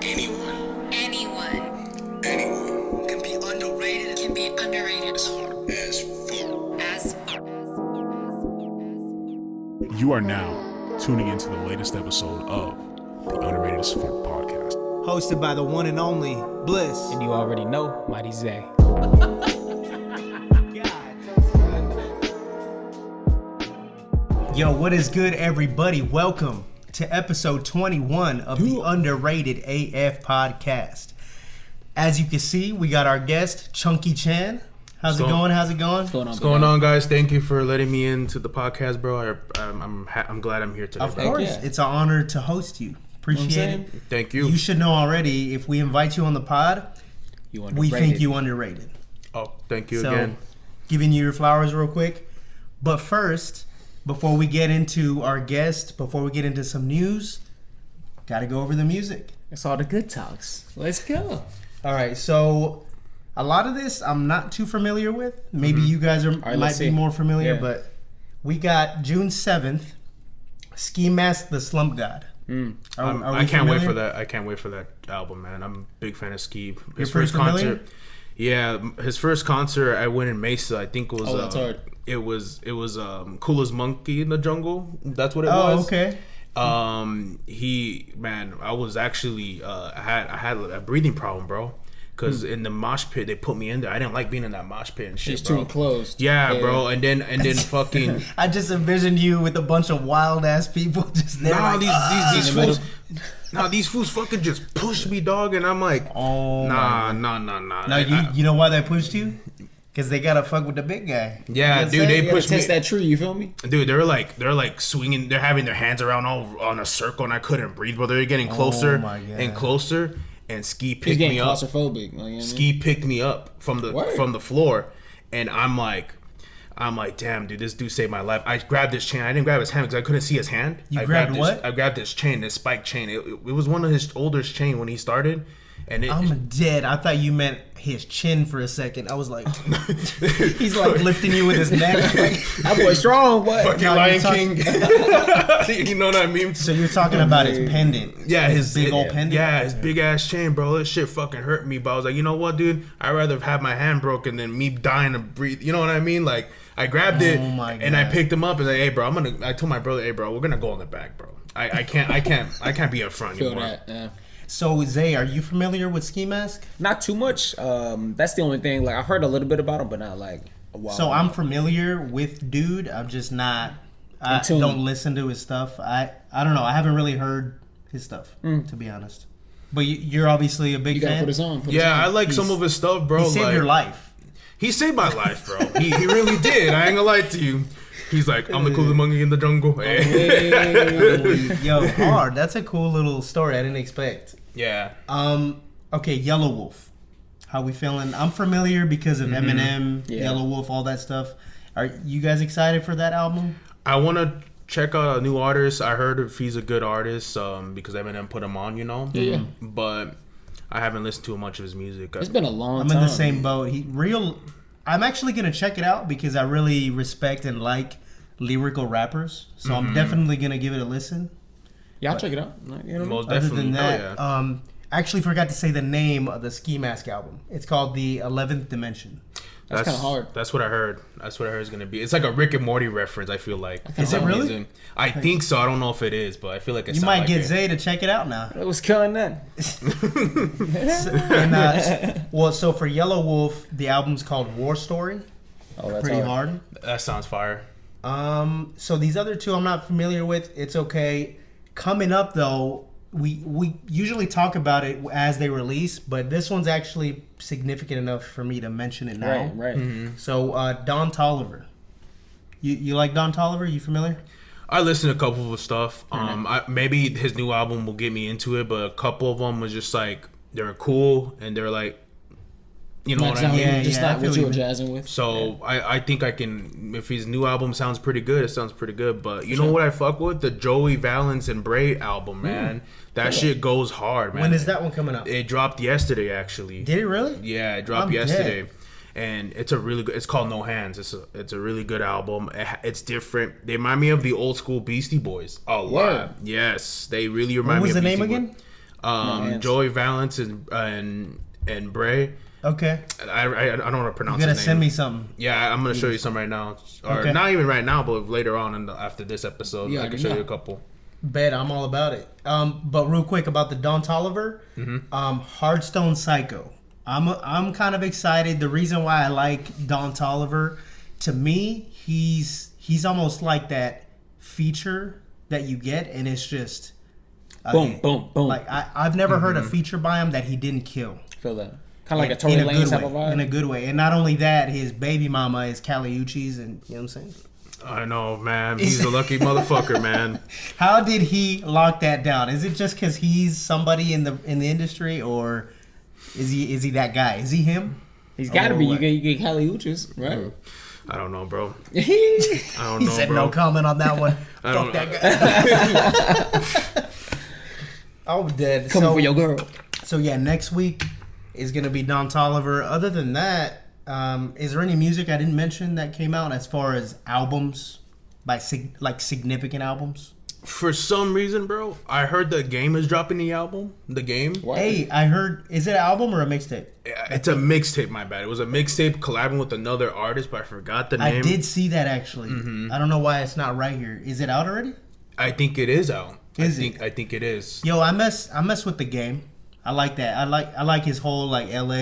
Anyone can be underrated. As fuck. You are now tuning into the latest episode of the Underrated as Fuck podcast. Hosted by the one and only Bliss. And you already know, Mighty Zay. Yo, what is good, everybody? Welcome to episode 21 of the Underrated AF podcast. As you can see, we got our guest, Chunkychan. How's it going? What's going on, guys? Thank you for letting me into the podcast, bro. I'm glad I'm here today. Of course. It's an honor to host you. Appreciate it. Thank you. You should know already, if we invite you on the pod, we think you underrated. Oh, thank you again. Giving you your flowers real quick. But first, before we get into our guest, before we get into some news, got to go over the music. It's all the good talks. Let's go. All right, so a lot of this I'm not too familiar with. Maybe you guys might be more familiar, but we got June 7th, Ski Mask the Slump God. I can't wait for that. I can't wait for that album, man. I'm a big fan of Ski. His first concert. Yeah, his first concert I went in Mesa. I think it was. That's hard. It was Coolest Monkey in the Jungle. That's what it was. Oh, okay. I was actually I had a breathing problem, bro. Cause in the mosh pit they put me in there. I didn't like being in that mosh pit and shit. It's too enclosed. Yeah, bro. And then fucking. I just envisioned you with a bunch of wild ass people just there. Nah, these fools. Nah, these fools fucking just pushed me, dog. And I'm like, nah. Now you know why they pushed you? Because they gotta fuck with the big guy. Yeah, dude, they pushed me. Test that tree. You feel me? Dude, they're like swinging. They're having their hands around all on a circle, and I couldn't breathe. But they're getting closer and closer. And Ski picked me up. Claustrophobic. Like, you know Ski picked me up from the floor, and I'm like, damn, dude, this dude saved my life. I grabbed this chain. I didn't grab his hand because I couldn't see his hand. I grabbed what? I grabbed this chain, this spike chain. It was one of his oldest chain when he started. And I'm dead. I thought you meant his chin for a second. I was like, he's like lifting you with his neck. Like, that boy strong, boy. Fucking Lion King. You know what I mean? So you're talking about his pendant. Yeah, his big old pendant. Yeah, his big ass chain, bro. This shit fucking hurt me. But I was like, you know what, dude? I'd rather have my hand broken than me dying to breathe. You know what I mean? Like, I grabbed it and I picked him up and like, hey, bro, I told my brother, hey, bro, we're gonna go in the back, bro. I can't be up front anymore. Feel that, yeah. So Zay, are you familiar with Ski Mask? Not too much. That's the only thing. Like, I've heard a little bit about him, but not like a while. So I'm familiar with dude. I'm just not. I don't listen to his stuff. I don't know. I haven't really heard his stuff, to be honest. But you're obviously a big fan. You gotta put his on. I like some of his stuff, bro. He saved your life. He saved my life, bro. he really did. I ain't gonna lie to you. He's like, I'm the coolest monkey in the jungle. Yo, hard. That's a cool little story. I didn't expect. Yeah. Okay, Yellow Wolf. How we feeling? I'm familiar because of Eminem, Yellow Wolf, all that stuff. Are you guys excited for that album? I want to check out a new artist. I heard if he's a good artist because Eminem put him on, you know? Yeah. But I haven't listened to much of his music. It's been a long time. I'm in the same boat. I'm actually going to check it out because I really respect and like lyrical rappers. So I'm definitely going to give it a listen. Yeah, I'll check it out. Most Other definitely. than that, I actually forgot to say the name of the Ski Mask album. It's called The 11th Dimension. That's kind of hard. That's what I heard. That's what I heard it's going to be. It's like a Rick and Morty reference, I feel like. Is it really? I think so. I don't know if it is, but I feel like it's. You might get Zay to check it out now. It was killing that. So for Yellow Wolf, the album's called War Story. Oh, that's pretty hard. That sounds fire. So these other two I'm not familiar with. It's okay. Coming up though, we usually talk about it as they release, but this one's actually significant enough for me to mention it now. Right. Mm-hmm. So Don Toliver. You like Don Toliver? You familiar? I listened to a couple of his stuff. Maybe his new album will get me into it, but a couple of them was just like they're cool and they're like, you know what I mean? Yeah, just not what you were jazzing with. So I think I can. If his new album sounds pretty good, it sounds pretty good. But you know what I fuck with? The Joey Valence and Bray album, man. That shit goes hard, man. When is that one coming out? It dropped yesterday, actually. Did it really? Yeah, it dropped yesterday. And it's a really good. It's called No Hands. It's a really good album. It's different. They remind me of the old school Beastie Boys a lot. Yes, they really remind me. What was of the Beastie name Boys. again? Joey Valance and Bray. Okay. I don't want to pronounce. You gotta his name. send me something. Yeah, I'm gonna show you some right now, or Okay. not even right now, but later on after this episode, Yeah, I can show you a couple. Bet, I'm all about it. But real quick about the Don Toliver, Hearthstone Psycho. I'm kind of excited. The reason why I like Don Toliver, to me, he's almost like that feature that you get, and it's just Boom, boom, boom. Like I've never heard a feature by him that he didn't kill. Feel that. Kind of like a In Tory Lanez good type of way, vibe. in a good way. And not only that, his baby mama is Kali Uchis, and you know what I'm saying? I know, man. He's a lucky motherfucker, man. How did he lock that down? Is it just because he's somebody in the industry, or is he that guy? Is he him? He's got to Or be. what? You get Cali Uchis, right? I don't know, bro. He I don't He know, said bro. no comment on that one. I Fuck don't- that guy. I'm dead. Coming for your girl. So yeah, next week is gonna be Don Toliver. Other than that, is there any music I didn't mention that came out as far as albums, by significant albums? For some reason, bro, I heard the Game is dropping the album. The Game. What? Hey, I heard. Is it an album or a mixtape? It's a mixtape, my bad. It was a mixtape collabing with another artist, but I forgot the name. I did see that actually. I don't know why it's not right here. Is it out already? I think it is out. Is I think it is. Yo, I mess with the Game. I like that. I like his whole like LA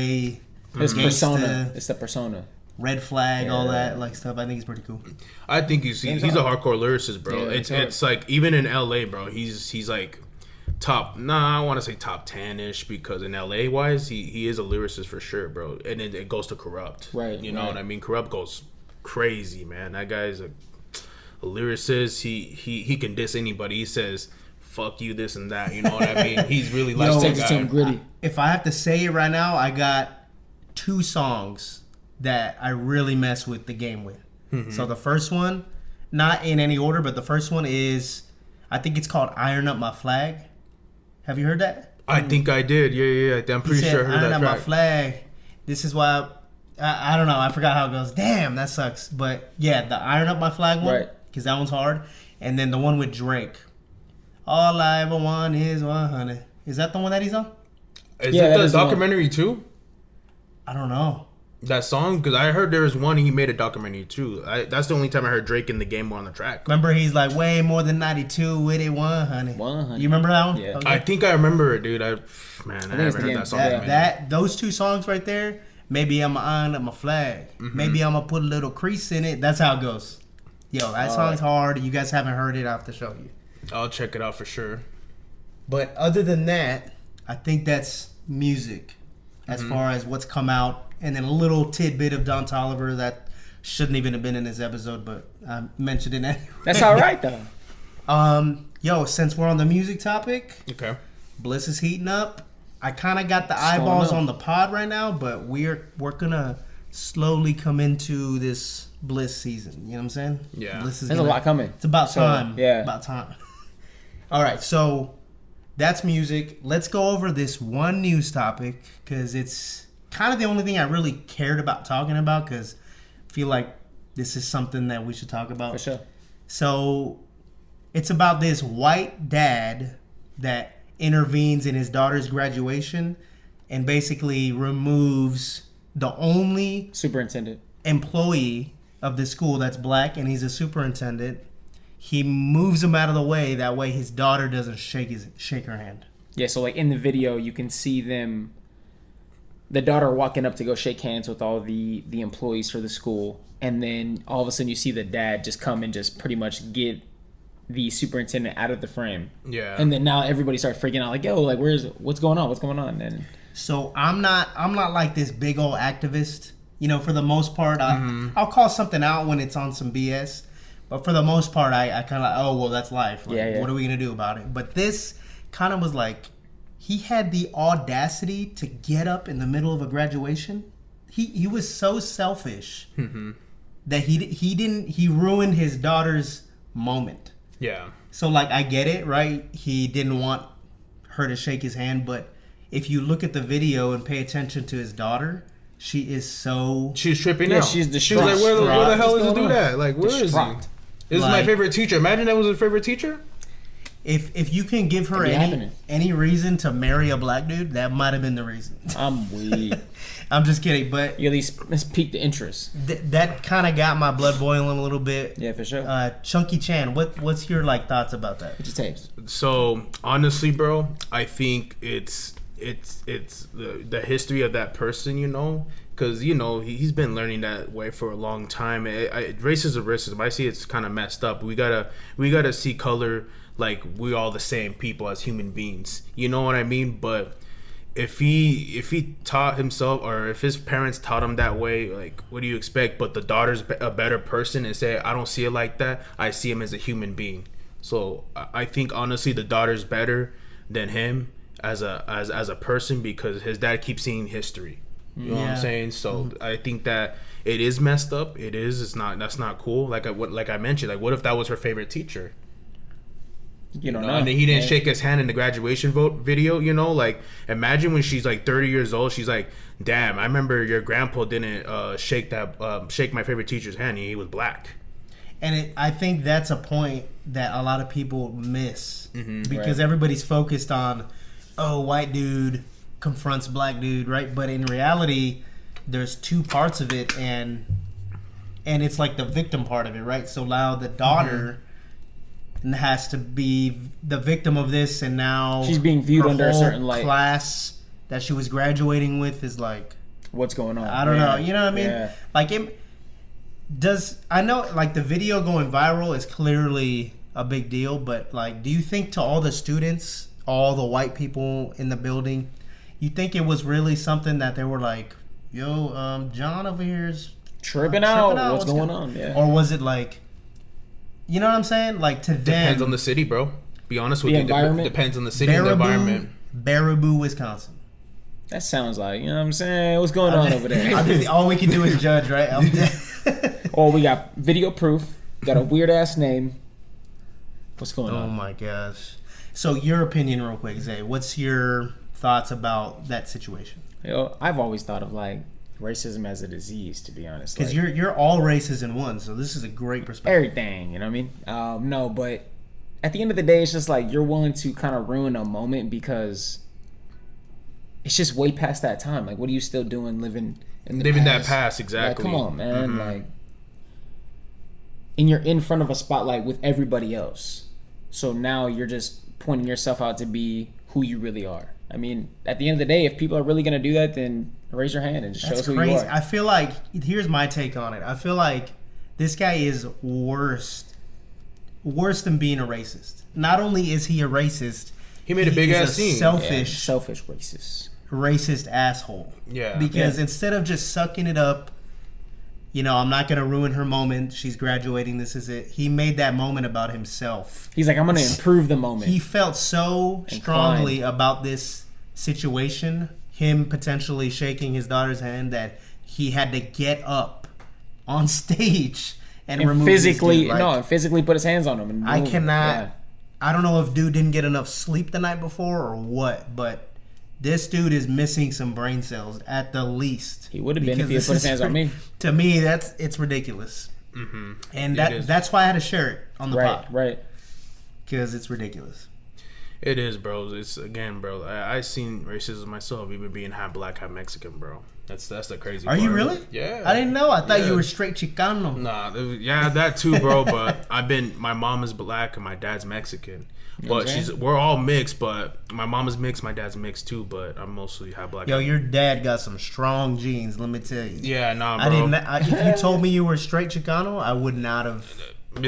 His gangsta, persona. It's the persona. red flag, all Yeah. that like stuff. I think it's pretty cool. I think he's a hardcore lyricist, bro. Yeah, it's like even in LA, bro. He's like top. Nah, I want to say top 10-ish because in LA wise, he is a lyricist for sure, bro. And it goes to Corrupt, Right, You know right. what I mean? Corrupt goes crazy, man. That guy's a lyricist. He can diss anybody. He says fuck you, this and that. You know what I mean? He's really like Yo, that Takes it to him guy. gritty. If I have to say it right now, I got 2 songs that I really mess with the Game with. So the first one, not in any order, but the first one is, I think it's called "Iron Up My Flag." Have you heard that? I think I did. Yeah. I'm He pretty said, sure I heard "Iron that Up My track. Flag." This is why I don't know. I forgot how it goes. Damn, that sucks. But yeah, the "Iron Up My Flag" one, Right. because that one's hard. And then the one with Drake. All I ever want is 100. Is that the one that he's on? Is Yeah, it that the is the one. documentary too? I don't know. That song? Because I heard there was one he made a documentary too. That's the only time I heard Drake in the Game on the track. Remember, he's like way more than 92 with it, 100. 100. You remember that one? Yeah. Okay. I think I remember it, dude. I it's haven't the heard Game. that song. Yeah. in a minute. Those 2 songs right there. Maybe I'ma iron up my flag. Maybe I'ma put a little crease in it. That's how it goes. Yo, that song's hard. You guys haven't heard it. I have to show you. I'll check it out for sure. But other than that, I think that's music as far as what's come out. And then a little tidbit of Don Toliver that shouldn't even have been in this episode, but I mentioned it anyway. That's all right though. Yo, since we're on the music topic, Okay. Bliss is heating up. I kind of got the going eyeballs up. on the pod right now, but we're gonna slowly come into this Bliss season. You know what I'm saying? Yeah. Bliss is There's a gonna- lot coming. It's about So, time. yeah. About time. All right, so that's music. Let's go over this one news topic because it's kind of the only thing I really cared about talking about because I feel like this is something that we should talk about. For sure. So it's about this white dad that intervenes in his daughter's graduation and basically removes the only Superintendent. employee of the school that's black, and he's a superintendent. He moves him out of the way. That way his daughter doesn't shake her hand. Yeah, so like in the video, you can see them, the daughter walking up to go shake hands with all the employees for the school, and then all of a sudden you see the dad just come and just pretty much get the superintendent out of the frame. Yeah. And then now everybody starts freaking out, like, yo, like, what's going on? What's going on? And So I'm not like this big old activist. You know, for the most part, I'll call something out when it's on some BS. But for the most part, I kind of like, oh, well, that's life. Like, Yeah. What are we going to do about it? But this kind of was like, he had the audacity to get up in the middle of a graduation. He was so selfish that he ruined his daughter's moment. Yeah. So, like, I get it, right? He didn't want her to shake his hand, but if you look at the video and pay attention to his daughter, she is so... She's tripping Yeah, out. she's She was like, where the hell What's is this going dude on? at? Like, where is he? Distraught. This is my Like- favorite teacher. Imagine that was his favorite teacher. If you can give her It be happening. any reason to marry a black dude, that might have been the reason. I'm weak. I'm just kidding, but You at least piqued the interest. that kind of got my blood boiling a little bit. Yeah, for sure. Chunkychan, what's your like thoughts about that? What's your tapes? So honestly, bro, I think it's the history of that person, you know, because you know he's been learning that way for a long time. Racism. I see it's kind of messed up. We gotta see color like we all the same people as human beings. You know what I mean? But if he taught himself, or if his parents taught him that way, like what do you expect? But the daughter's a better person and say, I don't see it like that. I see him as a human being. So I think honestly the daughter's better than him as a person, because his dad keeps seeing history. You know what I'm saying? So I think that it is messed up. It's not. That's not cool. Like I mentioned, like what if that was her favorite teacher? You don't know. And he didn't shake his hand in the graduation video, you know? Like, imagine when she's like 30 years old, she's like, damn, I remember your grandpa didn't shake my favorite teacher's hand. He was black. And I think that's a point that a lot of people miss, because right. everybody's focused on, oh, white dude confronts black dude, right? But in reality, there's two parts of it, and it's like the victim part of it, right? So now the daughter has to be the victim of this, and now she's being viewed her under a whole certain light. Class that she was graduating with is like, What's going on? I don't know. You know what I mean? Yeah. Like, I know, like, the video going viral is clearly a big deal, but, like, do you think to all the students, all the white people in the building, you think it was really something that they were like, yo, John over here is Tripping out. What's going on? Yeah. Or was it like, you know what I'm saying? Like, to them. Depends on the city, bro. Be honest with The you. environment? Depends on the city and the environment. Baraboo, Wisconsin. That sounds like, you know what I'm saying? What's going on over there? All we can do is judge, right? Oh, we got video proof. Got a weird ass name. What's going on? Oh my gosh. So your opinion real quick, Zay. What's your thoughts about that situation? I've always thought of like racism as a disease, to be honest. Because like, you're all races in one, so this is a great perspective. everything, you know what I mean? No, but at the end of the day, it's just like you're willing to kind of ruin a moment because it's just way past that time. Like, what are you still doing living in the Living that past? past, exactly. Like, come on, man. Like, and you're in front of a spotlight with everybody else. So now you're just pointing yourself out to be who you really are. I mean, at the end of the day, if people are really going to do that, then raise your hand and just show us who you are. I feel like, here's my take on it. I feel like this guy is worse than being a racist. Not only is he a racist, He made a big ass scene. Selfish Racist asshole. Yeah. Because instead of just sucking it up, you know, I'm not going to ruin her moment. She's graduating. This is it. He made that moment about himself. He's like, I'm going to improve the moment. He felt so strongly about this situation, him potentially shaking his daughter's hand, that he had to get up on stage and remove physically, this dude. Like, and physically put his hands on him. And I move. cannot. Yeah. I don't know if dude didn't get enough sleep the night before or what, but this dude is missing some brain cells at the least. He would have been if he had Because put his this hands is- on me. To me, it's ridiculous, and It is. that's why I had to share it on the pod, Right. because it's ridiculous. It is, bro. It's again, bro. I seen racism myself, even being half black, half Mexican, bro. That's the crazy. Are you part. really? Yeah. I didn't know. I thought Yeah. you were straight Chicano. Nah, yeah, that too, bro. But my mom is black and my dad's Mexican. But we're all mixed. But my mom is mixed, my dad's mixed too. But I'm mostly half black. Yo, your dad got some strong genes. Let me tell you. Yeah, nah, bro. I didn't. If you told me you were straight Chicano, I would not have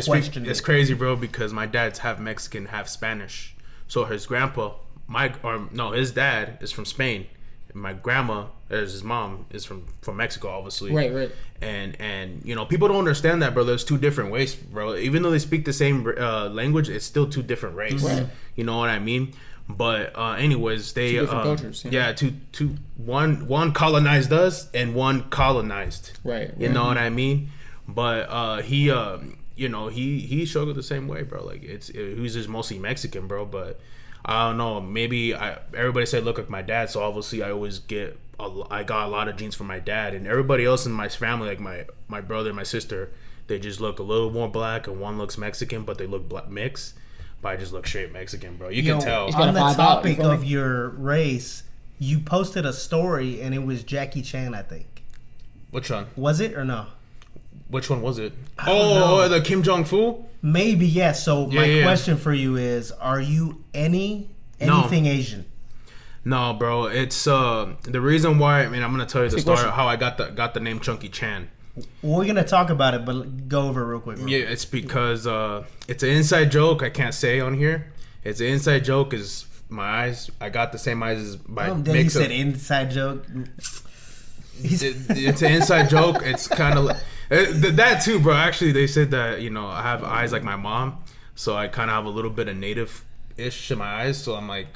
questioned It's it. crazy, bro, because my dad's half Mexican, half Spanish. So his grandpa, his dad is from Spain. And my grandma, there's his mom, is from Mexico, obviously. Right. And you know, people don't understand that, bro. There's two different ways, bro. Even though they speak the same language, it's still two different races. Right. You know what I mean? But anyways, they Two different cultures. Yeah, one colonized us and one colonized. Right. You know what I mean? But he struggled the same way, bro. Like he was just mostly Mexican, bro. But I don't know. Maybe everybody said look like my dad, so obviously I got a lot of genes from my dad, and everybody else in my family, like my brother and my sister, they just look a little more black, and one looks Mexican, but they look black mixed. but I just look straight Mexican, bro. You Yo, can tell. got on the a vibe out, topic you feel of me? your race, you posted a story and it was Jackie Chan, I think. Which one? Was it or no? Which one was it? don't know. The Kim Jong Fu. Maybe, yes. So my yeah. question for you is, are you anything Asian? No, bro. It's the reason why. I mean, I'm gonna tell you the story question. how I got the name Chunkychan. We're gonna talk about it, but go over it real quick. Yeah, it's because it's an inside joke. I can't say on here. It's an inside joke. Is my eyes? I got the same eyes as by Then you mix of. said inside joke. It's an inside joke. It's kind of like that too, bro. Actually, they said that I have eyes like my mom, so I kind of have a little bit of native-ish in my eyes. So I'm like,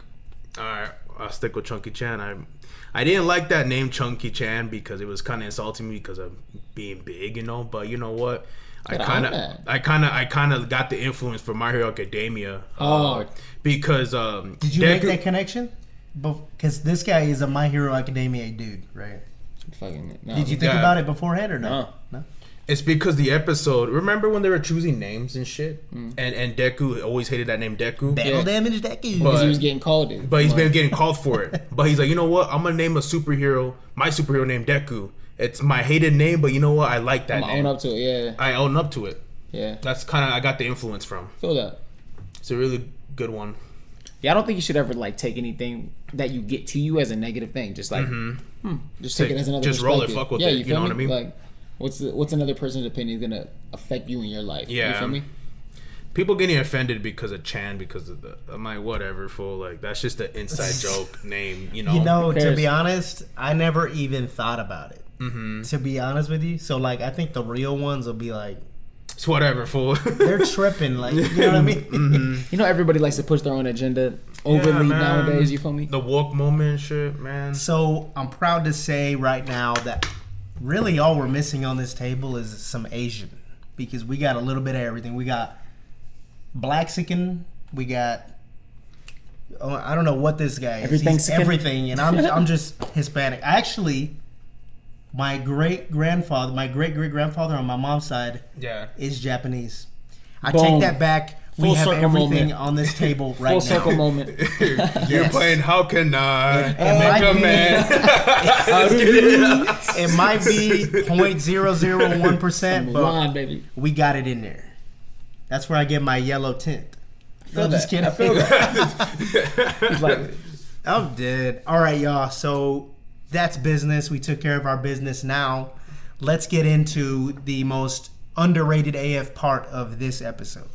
all right, I'll stick with Chunkychan. I didn't like that name Chunkychan because it was kind of insulting me because of being big, But you know what? I kind of got the influence from My Hero Academia. Because Did you make that connection? Because this guy is a My Hero Academia dude, right? Fucking, no. Did you think about it beforehand or no? No. It's because the episode. Remember when they were choosing names and shit, and Deku always hated that name Deku. Battle damage Deku. Because he was getting called it. But he's been getting called for it. But he's like, you know what? I'm gonna name a superhero, my superhero named Deku. It's my hated name, but you know what? I like that I'm name. own up to it, yeah. I own up to it. Yeah. That's kind of I got the influence from. Feel that. It's a really good one. Yeah, I don't think you should ever take anything that you get to you as a negative thing. Just just take it as another. Just roll it, perspective. fuck with yeah, it. You feel know what I mean? Like, what's another person's opinion gonna affect you in your life? Yeah. You feel me? People getting offended because of Chan because of I'm like, whatever, fool. Like that's just an inside joke name, To be honest, I never even thought about it. To be honest with you, so I think the real ones will be like, it's whatever, fool. they're tripping, you know what I mean? Everybody likes to push their own agenda overly nowadays. You feel me? The woke moment, and shit, man. So I'm proud to say right now that really all we're missing on this table is some Asian, because we got a little bit of everything. We got Blaxican, we got I don't know what this guy is. He's everything, and I'm just Hispanic. Actually, my great great grandfather on my mom's side is Japanese. I take that back. We have everything on this table right now. Full circle moment. You're playing How Can I Make a Man? It might be 0.001%, but baby. we got it in there. That's where I get my yellow tint. No, just kidding. I feel that. He's like, I'm dead. All right, y'all. So that's business. We took care of our business. Now, let's get into the most underrated AF part of this episode.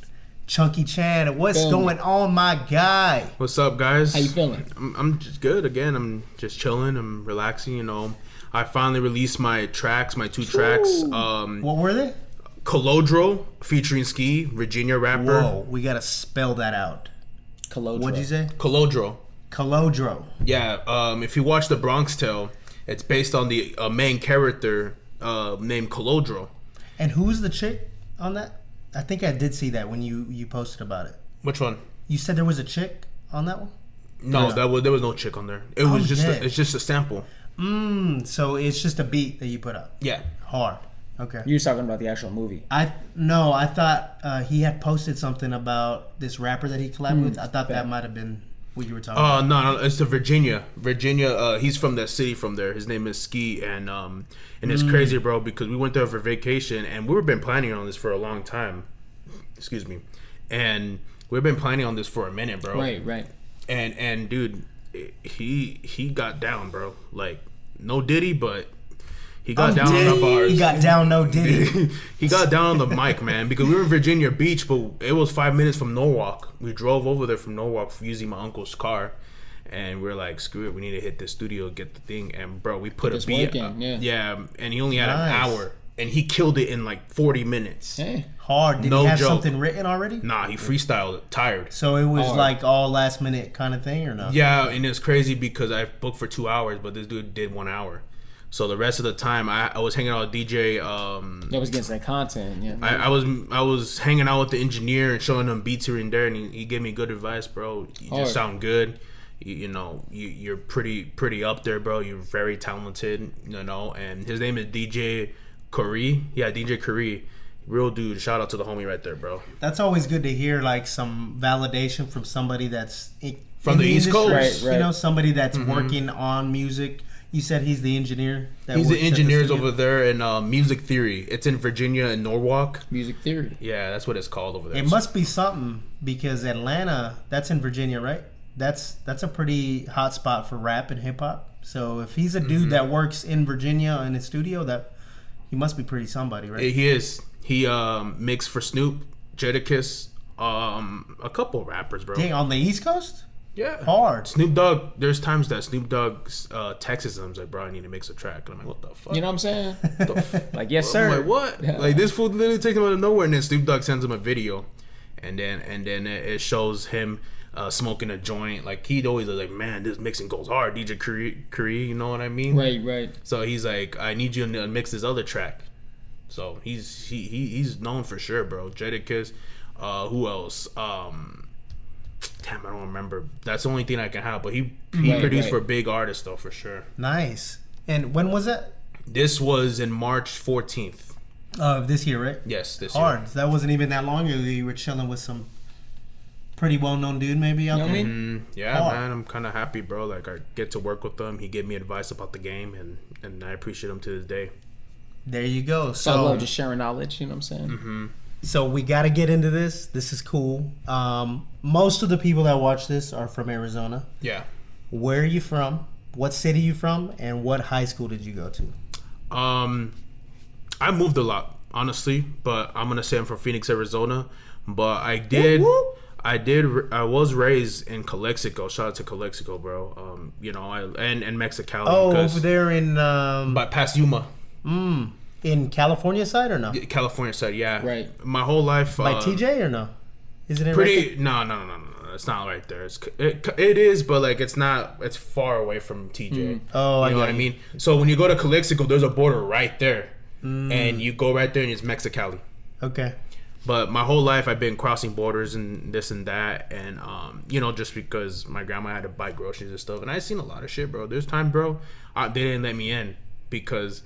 Chunkychan, what's going on, my guy? What's up, guys? How you feeling? I'm just good. Again, I'm just chilling. I'm relaxing. I finally released my tracks, my 2 tracks. What were they? Colodro featuring Ski, Virginia rapper. Whoa, we gotta spell that out. Colodro. What'd you say? Colodro. Colodro. Yeah. If you watch The Bronx Tale, it's based on the main character named Colodro. And who's the chick on that? I think I did see that when you posted about it. Which one? You said there was a chick on that one? No, there was no chick on there. It was just it's just a sample. So it's just a beat that you put up. Yeah. Hard. Okay. You were talking about the actual movie. I thought he had posted something about this rapper that he collabed with. I thought that might have been what you were talking about. No, it's the Virginia. He's from that city from there. His name is Ski, and it's crazy, bro, because we went there for vacation, and we've been planning on this for a long time. Excuse me. And we've been planning on this for a minute, bro. Right. And dude, he got down, bro. Like, no Diddy, but he got down on the bars. He got down, no Diddy. He got down on the mic, man, because we were in Virginia Beach, but it was 5 minutes from Norwalk. We drove over there from Norwalk using my uncle's car, and we're like, screw it, we need to hit the studio, get the thing, and bro, we put a beat. Yeah, and he only had an hour, and he killed it in like 40 minutes. Hey. Hard. Did he have something written already? Nah, he freestyled tired. So it was like all last minute kind of thing, or no? Yeah, and it's crazy because I booked for 2 hours, but this dude did 1 hour. So the rest of the time, I was hanging out with DJ. I was getting some content. Yeah, I was hanging out with the engineer and showing him beats here and there, and he gave me good advice, bro. You just sound good. You're pretty up there, bro. You're very talented, And his name is DJ Curry. Yeah, DJ Curry. Real dude. Shout out to the homie right there, bro. That's always good to hear, like some validation from somebody that's From in the East industry, Coast. Right. You know, somebody that's working on music. You said he's the engineer. He's the works at engineers studio? over there in Music Theory. It's in Virginia and Norwalk. Music theory. Yeah, that's what it's called over there. It must be something because Atlanta, that's in Virginia, right? That's a pretty hot spot for rap and hip hop. So if he's a dude that works in Virginia in his studio, that he must be pretty somebody, right? He is. He mixed for Snoop, Jadakiss, a couple rappers, bro. Dang, on the East Coast? Yeah. Hard. Snoop Dogg, there's times that Snoop Dogg texts him, like, bro, I need to mix a track. And I'm like, what the fuck? You know what I'm saying? What the f- Like, yes, I'm sir. like, what? Yeah. Like, this fool literally takes him out of nowhere, and then Snoop Dogg sends him a video. And then it shows him smoking a joint. Like, he'd always like, man, this mixing goes hard, DJ Curry, you know what I mean? Right. So he's like, I need you to mix this other track. So he's known for sure, bro. Jadakiss, who else? Damn, I don't remember. That's the only thing I can have. But he produced for big artists though, for sure. Nice. And when was that? This was in March 14th. This year, right? Yes, this Hard. year. That wasn't even that long ago. You were chilling with some pretty well-known dude, maybe out You know what I there. mean? Yeah, Hard. man, I'm kind of happy, bro. Like, I get to work with him. He gave me advice about the game, and I appreciate him to this day. There you go. So I So, love just sharing knowledge. You know what I'm saying? so we got to get into this. This is cool. Most of the people that watch this are from Arizona. Yeah. Where are you from? What city you from? And what high school did you go to? I moved a lot, honestly, but I'm gonna say I'm from Phoenix, Arizona. But I did. Whoop, whoop. I was raised in Calexico. Shout out to Calexico, bro. You know, and Mexicali. Oh, 'cause- over there in by past Yuma, in California side or no? California side. Yeah, Right. My whole life. By TJ or no? Is it in Pretty. No. It's not right there. It is, but like it's not. It's far away from TJ. Oh, I you know got what I you. mean. So when you go to Calexico, there's a border right there, and you go right there, and it's Mexicali. Okay. But my whole life I've been crossing borders and this and that, and you know, just because my grandma had to buy groceries and stuff, and I seen a lot of shit, bro. There's time, bro, they didn't let me in because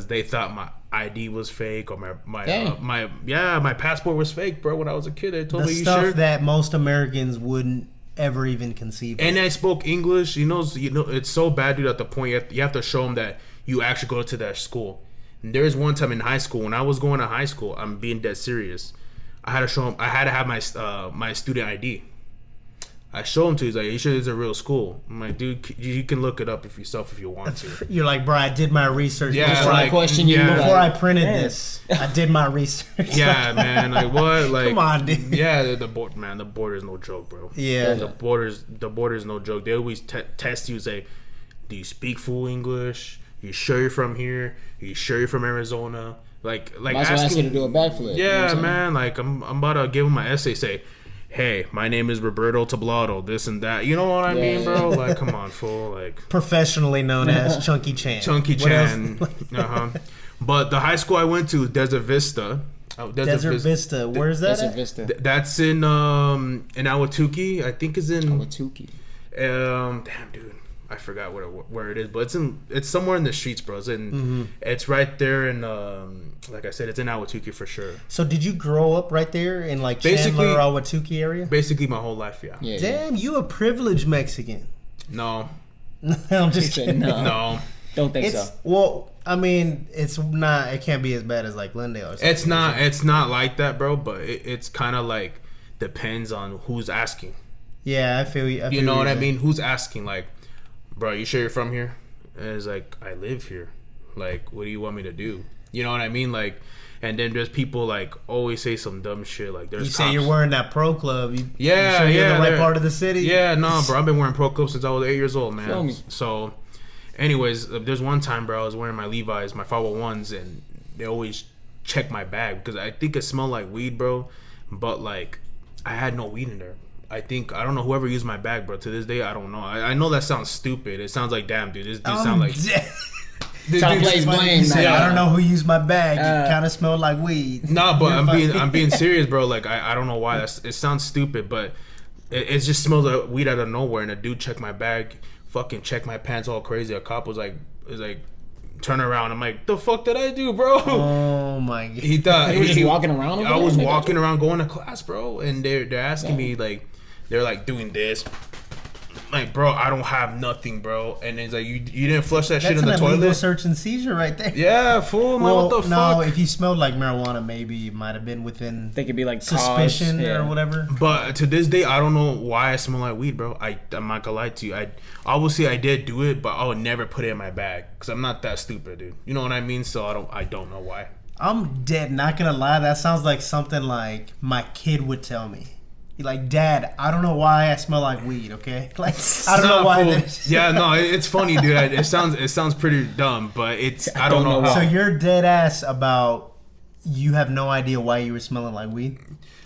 they thought my ID was fake or my passport was fake, bro. When I was a kid, they told The me, you stuff sure? that most Americans wouldn't ever even conceive of. And I spoke English. You know, it's so bad, dude. At the point you have to show them that you actually go to that school. And there's one time in high school when I was going to high school. I'm being dead serious. I had to show him. I had to have my student ID. I show him to. He's like, "You sure it's a real school?" I'm like, "Dude, you can look it up if you want to." You're like, bro, I did my research. Yeah, before, I question you, yeah. before I like, printed man. this. I did my research. Yeah, man. Like what? Like, Come on, dude. Yeah, the border is no joke, bro. Yeah. The border is no joke. They always test you. Say, do you speak full English? You sure you're from here? You sure you're from Arizona? Like Might as well ask you to do a backflip. you know what Yeah, I'm saying? man. Like I'm about to give him my essay. Say, hey, my name is Roberto Tablado. This and that. You know what I mean, bro? Like, come on, fool. Like Professionally known as Chunkychan. Chunkychan. But the high school I went to, Desert Vista. Desert Vista. Where's that Desert at? Vista. That's in Ahwatukee. I think is in. Watuki. Damn, dude, I forgot where it is, but it's somewhere in the streets, bro. It's right there in like I said, it's in Ahwatukee for sure. So did you grow up right there in like Basically- Chandler, Ahwatukee area? Basically, my whole life, yeah. Yeah. Damn, you a privileged Mexican. No, I'm He just said kidding. no. no, Don't think It's so. well, I mean, it's not. It can't be as bad as like Glendale or something. it's not. It's not like that, bro. But it's kind of like depends on who's asking. Yeah, I feel you. You know what I mean? Who's asking? Like, bro, you sure you're from here? And it's like, I live here. Like, what do you want me to do? You know what I mean? Like, and then there's people like always say some dumb shit. Like, there's You say cops. you're wearing that pro club. You Yeah, sure you're in the right they're- part of the city. Yeah, no, bro. I've been wearing Pro Club since I was 8 years old, Feel man. me. So, anyways, there's one time, bro, I was wearing my Levi's, my 501s, and they always check my bag because I think it smelled like weed, bro. But like, I had no weed in there. I don't know whoever used my bag, bro. To this day, I don't know. I know that sounds stupid. It sounds like, damn, dude, this dude sound like. This Trying to dude- play his blame. You say, now. I don't know who used my bag. It kind of smelled like weed. No, but You're I'm being serious, bro. Like I don't know why it sounds stupid, but it just smells like weed out of nowhere. And a dude checked my bag, fucking checked my pants all crazy. A cop was like, turn around. I'm like, the fuck did I do, bro? Oh my god. He thought You were just walking around. I was walking around going to class, bro, and they're asking me like, they're like doing this. Like, bro, I don't have nothing, bro. And it's like, you didn't flush that shit in the That's an illegal toilet? search and seizure right there. Yeah, fool, man, Well, what the no, fuck? if you smelled like marijuana, maybe it might have been within They could be like suspicion cause, or whatever. But to this day, I don't know why I smell like weed, bro. I'm not gonna lie to you. Obviously I did do it, but I would never put it in my bag because I'm not that stupid, dude. You know what I mean? So I don't know why. I'm dead. Not gonna lie, that sounds like something like my kid would tell me. He's like, Dad, I don't know why I smell like weed. Okay, like I don't know why. Yeah, no, it's funny, dude. It sounds pretty dumb, but I don't know So how. you're dead ass about you have no idea why you were smelling like weed.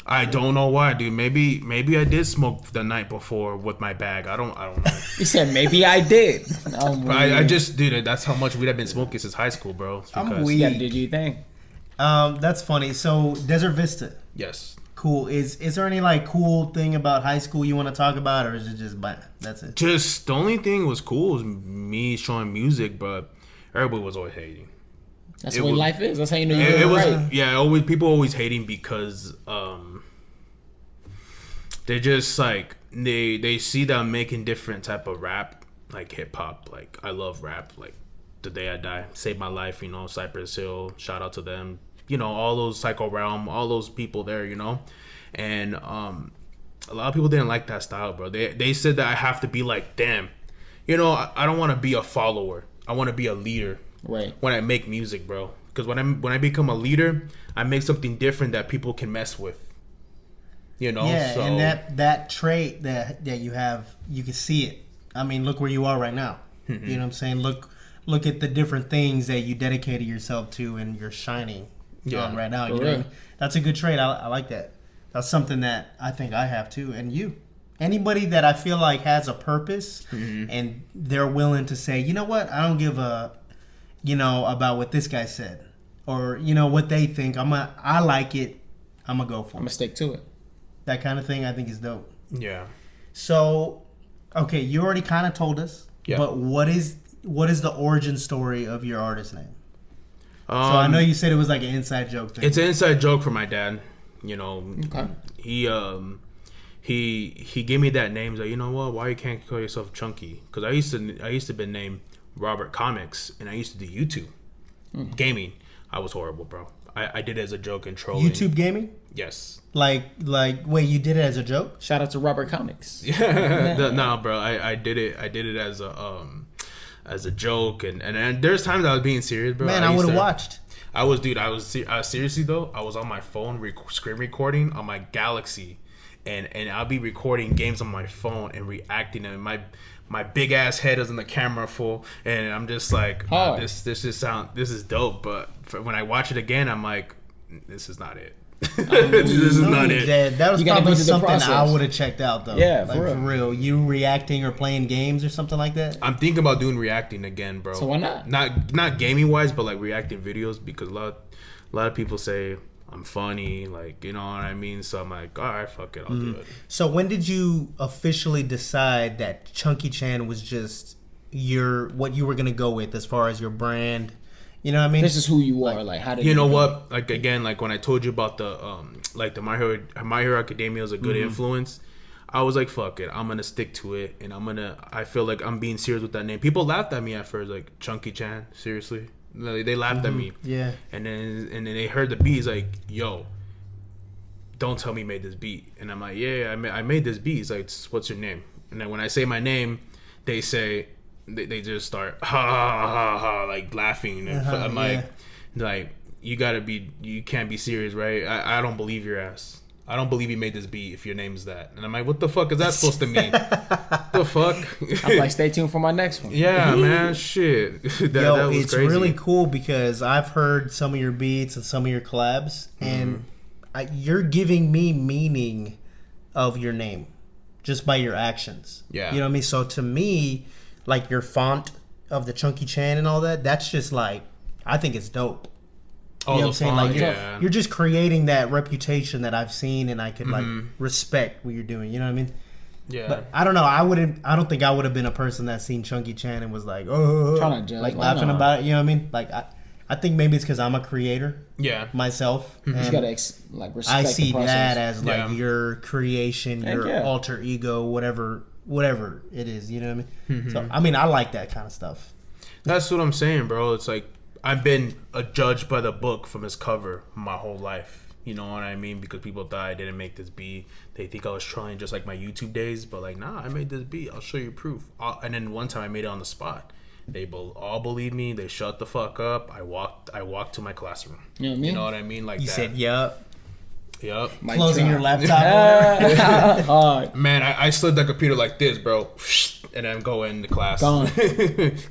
I don't know why, dude. Maybe I did smoke the night before with my bag. I don't know. He said maybe I did. I just, dude, that's how much weed I've been smoking since high school, bro. It's I'm because- weed. You gotta do your thing. That's funny. So Desert Vista, Yes. cool. Is there any like cool thing about high school you want to talk about, or is it just that's it? Just the only thing was cool was me showing music, but everybody was always hating. That's It the way was- life is. That's how you know you're It doing was right. yeah. People always hating because they just like they see that I'm making different type of rap, like hip hop. Like I love rap. Like The Day I Die, Saved My Life. You know, Cypress Hill. Shout out to them. You know, all those Psycho Realm, all those people there. You know, and a lot of people didn't like that style, bro. They said that I have to be like them. You know, I don't want to be a follower. I want to be a leader. Right. When I make music, bro. Because when I become a leader, I make something different that people can mess with. You know, Yeah, so and that trait that you have, you can see it. I mean, look where you are right now. You know what I'm saying? Look at the different things that you dedicated yourself to, and you're shining on right now. You know what I mean? That's a good trait. I like that. That's something that I think I have too, and you. Anybody that I feel like has a purpose and they're willing to say, you know what, I don't give a, about what this guy said, or what they think. I like it. I'm gonna go for I'm gonna it. stick to it. That kind of thing, I think, is dope. yeah. So, okay, you already kind of told us, but what is the origin story of your artist name? So I know you said it was like an inside joke thing. It's an inside joke for my dad. You know, Okay. he gave me that name. He's like, you know what? Why you can't call yourself Chunky? Because I used to be named Robert Comics, and I used to do YouTube gaming. I was horrible, bro. I did it as a joke and trolling. YouTube gaming? Yes. Like, wait, you did it as a joke? Shout out to Robert Comics. No, bro. I did it. I did it as a joke, and there's times I was being serious, bro. Man, I would have watched. I was seriously though. I was on my phone screen recording on my Galaxy, and I'll be recording games on my phone and reacting, and my big ass head is in the camera full, and I'm just like, this is dope. But when I watch it again, I'm like, this is not it. This is not it. That was You gotta probably go through the something I process. would have checked out though. Yeah, like, for real. You reacting or playing games or something like that? I'm thinking about doing reacting again, bro. So why not? Not gaming wise, but like reacting videos, because a lot of people say I'm funny, like, you know what I mean. So I'm like, all right, fuck it, I'll do it. So when did you officially decide that Chunkychan was just what you were gonna go with as far as your brand? You know what I mean? This is who you are. Like, how did You know do what? Like, again, like when I told you about the like the My Hero Academia was a good influence. I was like, fuck it, I'm gonna stick to it, and I feel like I'm being serious with that name. People laughed at me at first, like Chunkychan, seriously. Like, they laughed at me. Yeah. And then they heard the beat. He's like, yo, don't tell me you made this beat. And I'm like, yeah, I made this beat. He's like, what's your name? And then when I say my name, they say, they just start ha ha ha ha, like laughing. And I'm like, you can't be serious, right? I don't believe your ass. I don't believe you made this beat if your name's that. And I'm like, what the fuck is that supposed to mean? The fuck? I'm like, stay tuned for my next one. Yeah, man, shit. that was it's crazy. really cool because I've heard some of your beats and some of your collabs, and you're giving me meaning of your name just by your actions. Yeah. You know what I mean? So to me, like your font of the Chunkychan and all that, that's just like, I think it's dope. Oh, You know the what I'm saying? font, Like yeah. you're just creating that reputation that I've seen and I could like respect what you're doing. You know what I mean? Yeah. But I don't know. I don't think I would have been a person that seen Chunkychan and was like, oh, Trying to judge. like Why laughing not? about it. You know what I mean? Like I think maybe it's because I'm a creator Yeah. myself. You just and gotta respect I see the process. that as like Yeah. your creation, Heck your yeah. alter ego, whatever it is. You know what I mean? Mm-hmm. So I mean, I like that kind of stuff. That's what I'm saying, bro. It's like I've been judged by the book from its cover my whole life. You know what I mean? Because people thought I didn't make this beat. They think I was trying just like my YouTube days. But like, nah, I made this beat. I'll show you proof. And then one time I made it on the spot. They all believed me. They shut the fuck up. I walked to my classroom. You know what I mean? You know what I mean? Like You that. said, "Yup." Yup. Mic Closing drop. your laptop. Hard. Man, I slid the computer like this, bro. And then go into class. Gone.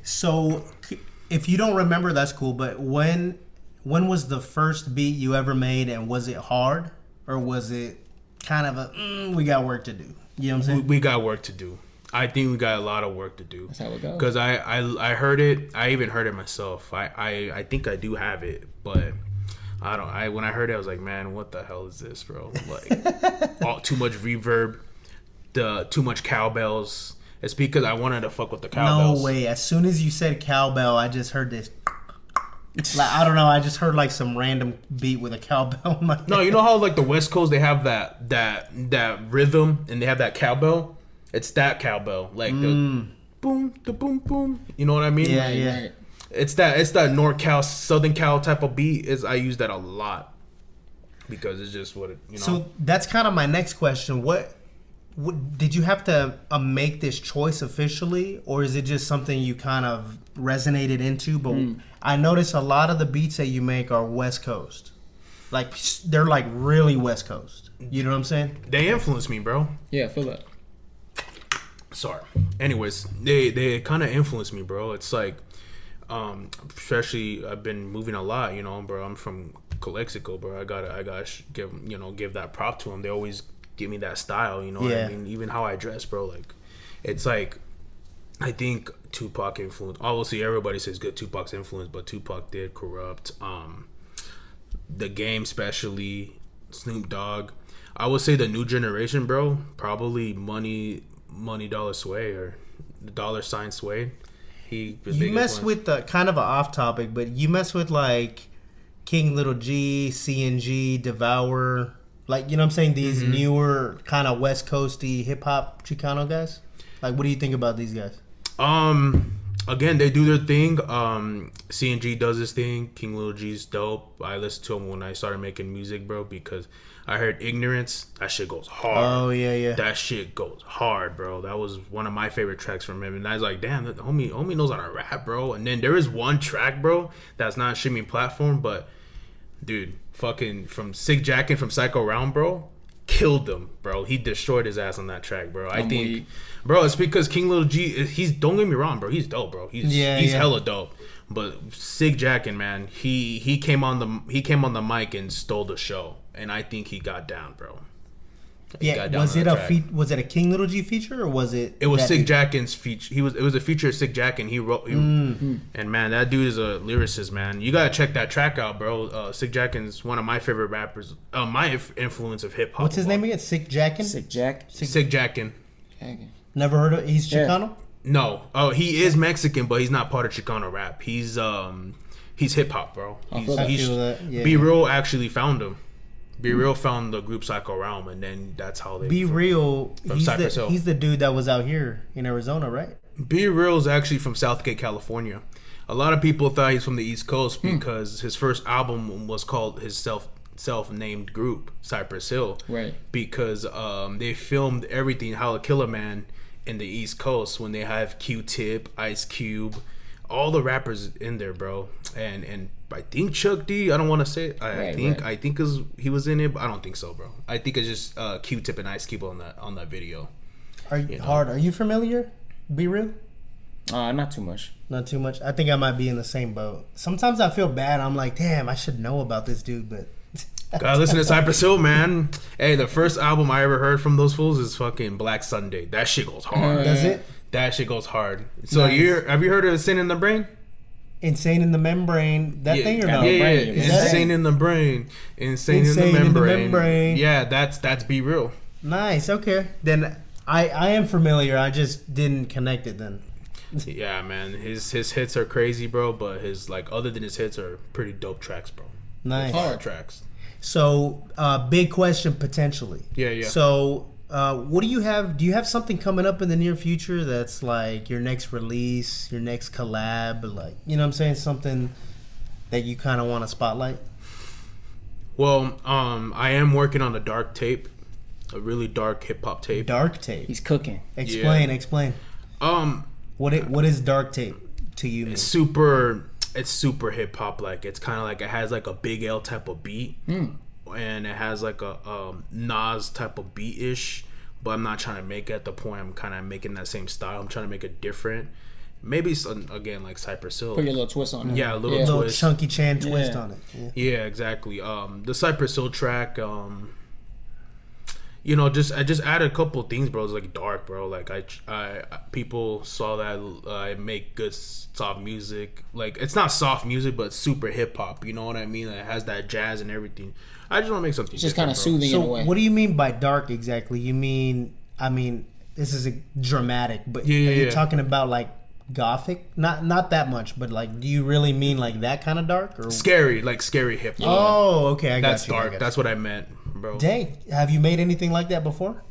So, if you don't remember, that's cool. But when was the first beat you ever made, and was it hard, or was it kind of a we got work to do? You know what I'm saying? We got work to do. I think we got a lot of work to do. That's how it goes. Because I heard it. I even heard it myself. I think I do have it, but I don't. When I heard it, I was like, man, what the hell is this, bro? Like, too much reverb, too much cowbells. It's because I wanted to fuck with the cowbells. No way. As soon as you said cowbell, I just heard this. Like, I don't know. I just heard like some random beat with a cowbell. In my head. No, you know how like the West Coast they have that rhythm and they have that cowbell. It's that cowbell, like the boom, the boom, boom. You know what I mean? Yeah, Like, yeah. Right. It's that NorCal, Southern Cal type of beat. I use that a lot because it's just what it, you know. So that's kind of my next question. What did you have to make this choice officially, or is it just something you kind of resonated into? But I notice a lot of the beats that you make are West Coast, like they're like really West Coast. You know what I'm saying? They influence me, bro. Yeah, feel that. Sorry. Anyways, they kind of influence me, bro. It's like, especially I've been moving a lot, you know, bro. I'm from Calexico, bro. I gotta give that prop to them. They always give me that style, you know what I mean? Even how I dress, bro. Like, it's like, I think Tupac influence. Obviously, everybody says good Tupac's influence, but Tupac did corrupt. The Game, especially Snoop Dogg. I would say the new generation, bro. Probably Money Dollar Sway or the $sign Sway. He was You big mess influence. with the kind of an off topic, but you mess with like King Little G, CNG, Devour, like, you know what I'm saying? These newer kind of West Coasty hip hop Chicano guys. Like, what do you think about these guys? Again, they do their thing. CNG does his thing. King Little G's dope. I listened to him when I started making music, bro, because I heard Ignorance. That shit goes hard. Oh yeah. That shit goes hard, bro. That was one of my favorite tracks from him. And I was like, damn, the homie knows how to rap, bro. And then there is one track, bro, that's not a streaming platform, but dude, fucking from Sick Jackin' from Psycho Round, bro, killed him, bro. He destroyed his ass on that track, bro. I think, weak. bro, it's because King Little G, don't get me wrong, bro. He's dope, bro. He's hella dope. But Sick Jackin', man, he came on the mic and stole the show. And I think he got down, bro. Yeah, was it was it a King Little G feature, or was it? It was that Sick beat? Jackin's feature. It was a feature of Sick Jackin. He wrote, and man, that dude is a lyricist, man. You gotta check that track out, bro. Sick Jackin's one of my favorite rappers. My influence of hip hop. What's his name again? Sick Jackin'? Sick Jack. Sick Jackin. Never heard of. He's Yeah. Chicano. No, he is Mexican, but he's not part of Chicano rap. He's hip hop, bro. I feel that. I feel that. Yeah. Be Real actually found him. Be Real found the group Psycho Realm, and then that's how they. Be Real. From Cypress Hill. He's the dude that was out here in Arizona, right? Be Real is actually from Southgate, California. A lot of people thought he's from the East Coast because his first album was called his self-named group, Cypress Hill. Right. Because they filmed everything, How to Kill a Man, in the East Coast when they have Q-Tip, Ice Cube, all the rappers in there, bro. And I think Chuck D. I don't want to say it. I think he was in it, but I don't think so, bro. I think it's just Q-Tip and Ice Cube on that video. Are you familiar? Be Real? Not too much. Not too much. I think I might be in the same boat. Sometimes I feel bad. I'm like, damn, I should know about this dude, but Gotta listen to Cypress Hill, man. Hey, the first album I ever heard from those fools is fucking Black Sunday. That shit goes hard. does it? That shit goes hard. So Nice. have you heard of Sin in the Brain? Insane in the Membrane, that thing or no? Yeah. Is that Insane in the Brain. Insane in the Membrane. Yeah, that's Be Real. Nice. Okay. Then I am familiar. I just didn't connect it then. Yeah, man, his hits are crazy, bro. But his like other than his hits are pretty dope tracks, bro. Nice. Hard tracks. So, big question potentially. Yeah. So, what do you have? Do you have something coming up in the near future that's like your next release, your next collab, like, you know what I'm saying, something that you kind of want to spotlight? Well, I am working on a dark tape, a really dark hip hop tape. Dark tape. He's cooking. Explain. What is dark tape to you? It's super hip hop. Like it's kind of like it has like a Big L type of beat, and it has like a Nas type of beat ish. But I'm not trying to make it at the point. I'm kind of making that same style. I'm trying to make it different. Maybe some, again, like Cypress Hill. Put your little twist on it. Yeah, a little Little twist. Chunkychan twist on it. Yeah, exactly. The Cypress Hill track. You know, I just added a couple things, bro. It's like dark, bro. Like I people saw that I make good soft music. Like it's not soft music, but it's super hip hop. You know what I mean? It has that jazz and everything. I just want to make something. It's just kind of soothing So in a way. what do you mean by dark exactly? You mean, I mean, this is a dramatic, but are you talking about like gothic? Not that much, but like, do you really mean like that kind of dark or Scary hip hop. Oh, okay, I got That's you. dark. That's what I meant, bro. Dang, have you made anything like that before?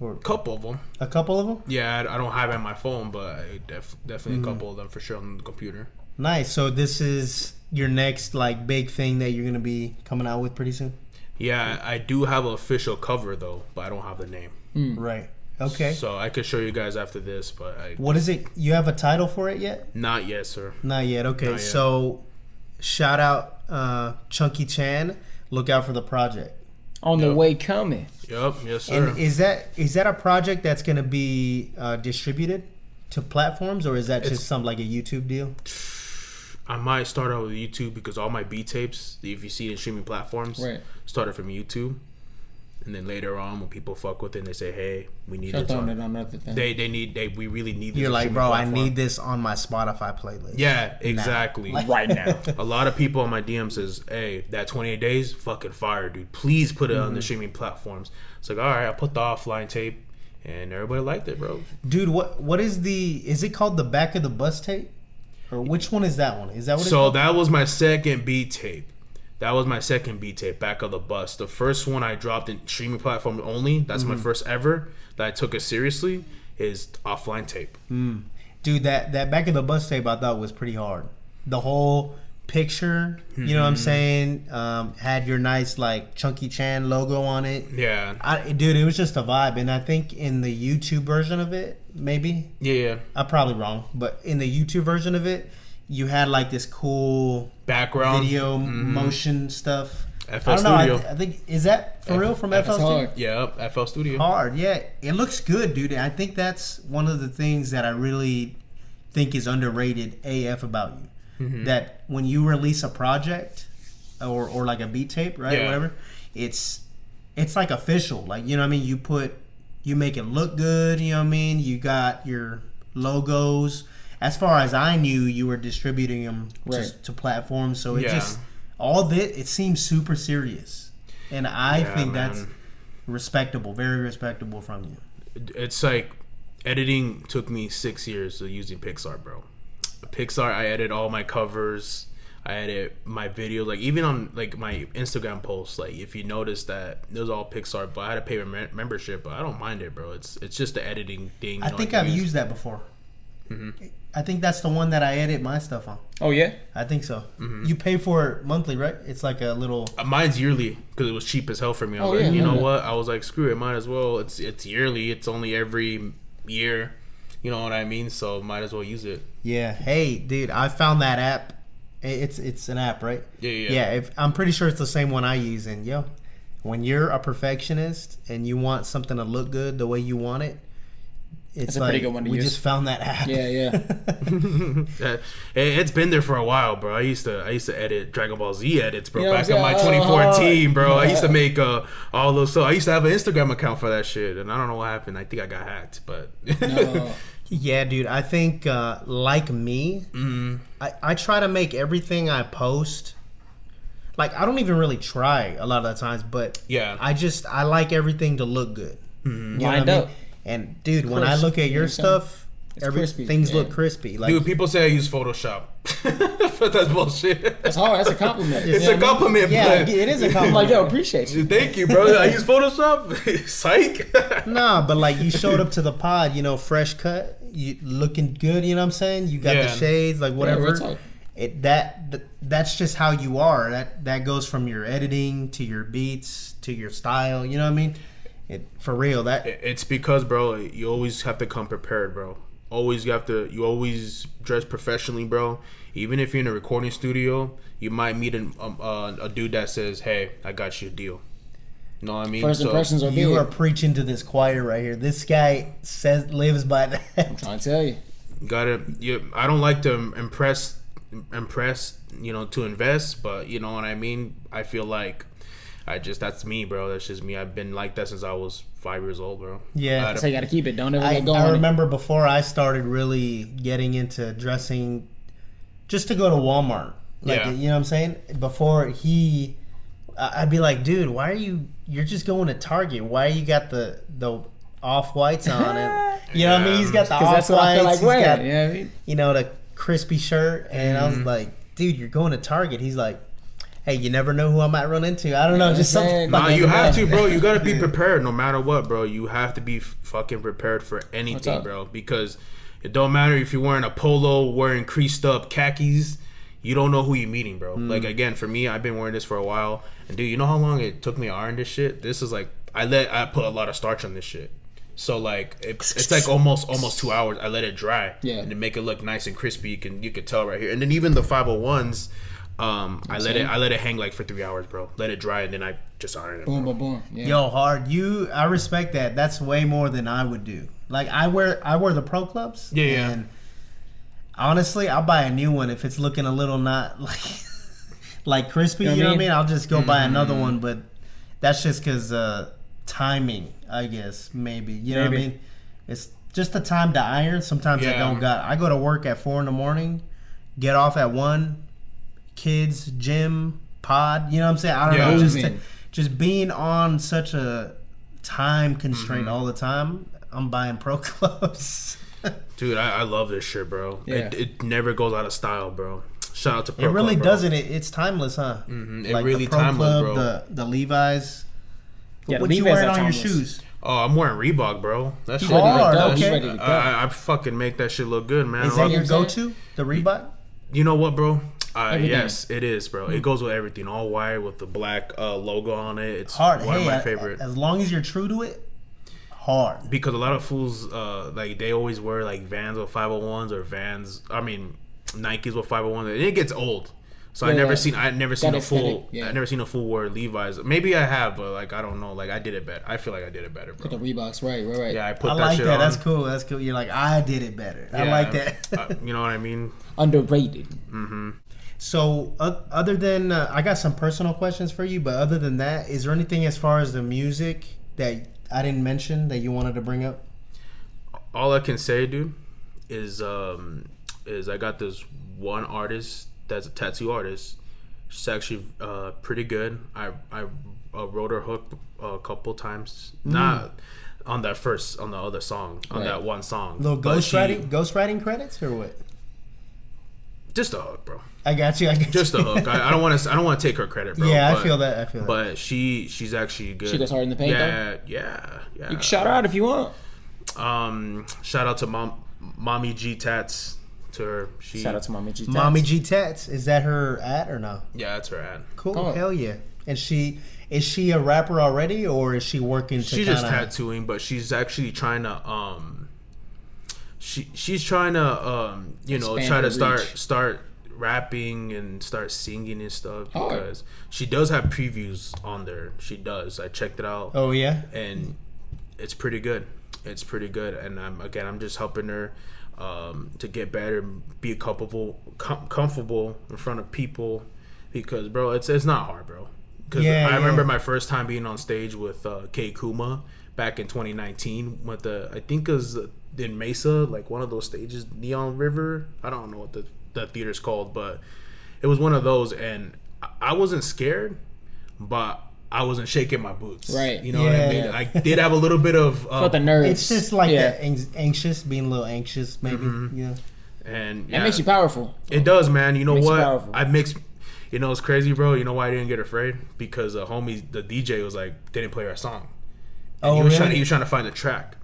Or Couple of them. a couple of them? Yeah, I don't have it on my phone, but definitely a couple of them for sure on the computer. Nice. So this is your next like big thing that you're gonna be coming out with pretty soon. Yeah, I do have an official cover though, but I don't have the name. Right. Okay. So I could show you guys after this, but What is it? You have a title for it yet? not yet, sir. Not yet. Okay. Not yet. So shout out Chunkychan. Look out for the project. On the way coming. Yup, yes, sir. And is that a project that's going to be distributed to platforms, or is that just some like a YouTube deal? I might start out with YouTube because all my beat tapes, if you see it in streaming platforms, Right. started from YouTube. And then later on, when people fuck with it, they say, "Hey, we need Shut this down on." it on other thing. We really need this. You're on like, streaming bro, I platform." need this on my Spotify playlist. Yeah, exactly. Right now. A lot of people on my DM says, "Hey, that 28 days, fucking fire, dude. Please put it on the streaming platforms." It's like, all right, I put the offline tape, and everybody liked it, bro. Dude, what is it called the back of the bus tape? Or which one is that one? Is that what it's So called? that was my second beat tape. Back of the Bus. The first one I dropped in streaming platform only. That's my first ever that I took it seriously. Is offline tape. Dude, that back of the bus tape I thought was pretty hard. The whole picture, you know what I'm saying, had your nice like Chunkychan logo on it. Yeah. Dude, it was just a vibe. And I think in the YouTube version of it, maybe, Yeah. I'm probably wrong, but in the YouTube version of it, you had like this cool Background video motion stuff. FL I don't know. Studio. I think is that for real from FL Studio? hard. Yeah, FL Studio. Hard, yeah. It looks good, dude. And I think that's one of the things that I really think is underrated AF about you. That when you release a project or like a beat tape, right, Yeah. or whatever, it's like official. Like, you know what I mean? You make it look good. You know what I mean? You got your logos. As far as I knew, you were distributing them just to platforms. So it it seems super serious, and I think that's respectable, very respectable from you. It's like editing took me 6 years of using Pixar, bro. Pixar, I edit all my covers. I edit my video, like even on like my Instagram posts. Like if you notice that it was all Pixar, but I had to pay membership. But I don't mind it, bro. It's just the editing thing. I think I've used that before. I think that's the one that I edit my stuff on. Oh, yeah? I think so. You pay for it monthly, right? It's like a little. Mine's yearly because it was cheap as hell for me. I was like, you know what? I was like, screw it, might as well. It's yearly. It's only every year. You know what I mean? So might as well use it. Yeah. Hey, dude, I found that app. It's an app, right? Yeah. Yeah. I'm pretty sure it's the same one I use. And when you're a perfectionist and you want something to look good the way you want it, it's a like pretty good one to we use. just found that app. Yeah. It's been there for a while, bro. I used to edit Dragon Ball Z edits, bro. Yeah, back in my yeah, 2014, bro. I used to make all those. So I used to have an Instagram account for that shit, and I don't know what happened. I think I got hacked, but No. Yeah, dude. I think like me, I try to make everything I post. Like I don't even really try a lot of the times, but Yeah. I like everything to look good. You know what Lined I mean? up. And dude, when I Crisp. look at your stuff, crispy, things yeah. look crispy. Like, Dude, people say I use Photoshop, but that's bullshit. That's hard. That's a compliment. It's a compliment. yeah, but it is a I'm compliment. like, yo, appreciate you. thank you, bro. I use Photoshop. Psych. Nah, but like you showed up to the pod, you know, fresh cut, you looking good. You know what I'm saying? You got the Yeah. shades, like real whatever. talk. That's just how you are. That goes from your editing to your beats to your style. You know what I mean? For real. That It's because, bro, you always have to come prepared, bro. You always dress professionally, bro. Even if you're in a recording studio, you might meet a dude that says, "Hey, I got you a deal." You know what I mean? First impressions are you big. are preaching to this choir right here. This guy lives by that. I'm trying to tell you. I don't like to impress, you know, to invest, but you know what I mean? I feel like that's me, bro. That's just me. I've been like that since I was 5 years old, bro. Yeah. So you got to keep it. Don't ever I let go on it. remember before I started really getting into dressing, just to go to Walmart. Like, Yeah. you know what I'm saying? Before I'd be like, dude, why are you're just going to Target. Why you got the off-whites on it? You know what I mean? He's got the 'Cause that's what I feel off-whites. like He's got, wearing. You know what I mean? you know, the crispy shirt. And I was like, dude, you're going to Target. He's like, hey, you never know who I might run into. I don't know, just something. Nah, like you that. have to, bro. You gotta be prepared no matter what, bro. You have to be fucking prepared for anything, up? bro. Because it don't matter if you're wearing a polo, wearing creased up khakis. You don't know who you're meeting, bro. Like, again, for me, I've been wearing this for a while. And, dude, you know how long it took me to iron this shit? This is like, I put a lot of starch on this shit. So, like, it's like almost 2 hours. I let it dry. Yeah. And to make it look nice and crispy, you can tell right here. And then even the 501s, I let it hang like for 3 hours, bro. Let it dry, and then I just iron it. Boom, boom, boom. Yeah. Yo, hard. I respect that. That's way more than I would do. Like I wear the pro clubs. Yeah. And honestly, I'll buy a new one if it's looking a little not like crispy. You know what I mean? I'll just go buy another one. But that's just because timing, I guess. Maybe. You know what I mean? It's just the time to iron. Sometimes I don't got. I go to work at 4 a.m, get off at 1. Kids, gym, pod. You know what I'm saying? I don't know. Just being on such a time constraint all the time. I'm buying pro clothes. Dude, I love this shit, bro. Yeah. It never goes out of style, bro. Shout out to Pro It really Club, bro. doesn't. It's timeless, huh? It Like really the Pro timeless, Club, bro. The Levi's. Yeah, What the you Levi's wearing are on your timeless. shoes? Oh, I'm wearing Reebok, bro. That shit. Ready to Hard, go. okay. He's ready to go. I fucking make that shit look good, man. Is that I your love- go-to? The Reebok? You know what, bro? Everything. Yes, it is, bro. It goes with everything. All white with the black logo on it. It's Hard. one Hey, of my favorite. as long as you're true to it, hard. Because a lot of fools, like, they always wear, like, Vans with 501s or Nikes with 501s. And it gets old. So I never seen That a full aesthetic, yeah. I never seen a full wear Levi's. Maybe I have, but like I don't know. Like I did it better. I feel like I did it better, Put bro. the Reeboks, right. Yeah, I put I that like shit that. on. That's cool. That's cool. You're like, I did it better. I Yeah, like that. you know what I mean? Underrated. So, other than I got some personal questions for you, but other than that, is there anything as far as the music that I didn't mention that you wanted to bring up? All I can say, dude, is I got this one artist that's a tattoo artist. She's actually pretty good. I wrote her hook a couple times. Not on the other song, on that one song. Little But ghostwriting credits or what? just a hook, bro. I got you. Just a hook. I don't want to take her credit, bro. Yeah, but, I feel that. But she's actually good. She goes hard in the paint, Yeah. You can shout her out if you want. Shout out to Mommy G Tats. To her. Shout out to Mommy G. Mommy G Tats. Is that her ad or no? Yeah, that's her ad. Cool. Oh. Hell yeah. And is she a rapper already, or is she working to She's kinda... just tattooing, but she's actually trying to she's trying to Expand try her to reach. start rapping and start singing and stuff Hard. because she does have previews on there. She does. I checked it out. Oh yeah. And it's pretty good. And I'm just helping her to get better, be comfortable in front of people because, bro, it's not hard, bro. Because I remember my first time being on stage with K Kuma back in 2019 with I think it was in Mesa, like one of those stages, Neon River. I don't know what the theater's called, but it was one of those, and I wasn't scared, but I wasn't shaking my boots. Right. You know what I mean? Yeah. I did have a little bit of Felt the nerves. It's just like Yeah. that anxious, being a little anxious, maybe. Yeah. and That makes you powerful. It does, man. You know Makes you what? powerful. I mixed. You know, it's crazy, bro. You know why I didn't get afraid? Because the DJ was like, didn't play our song. And Oh, he was really? trying to find the track.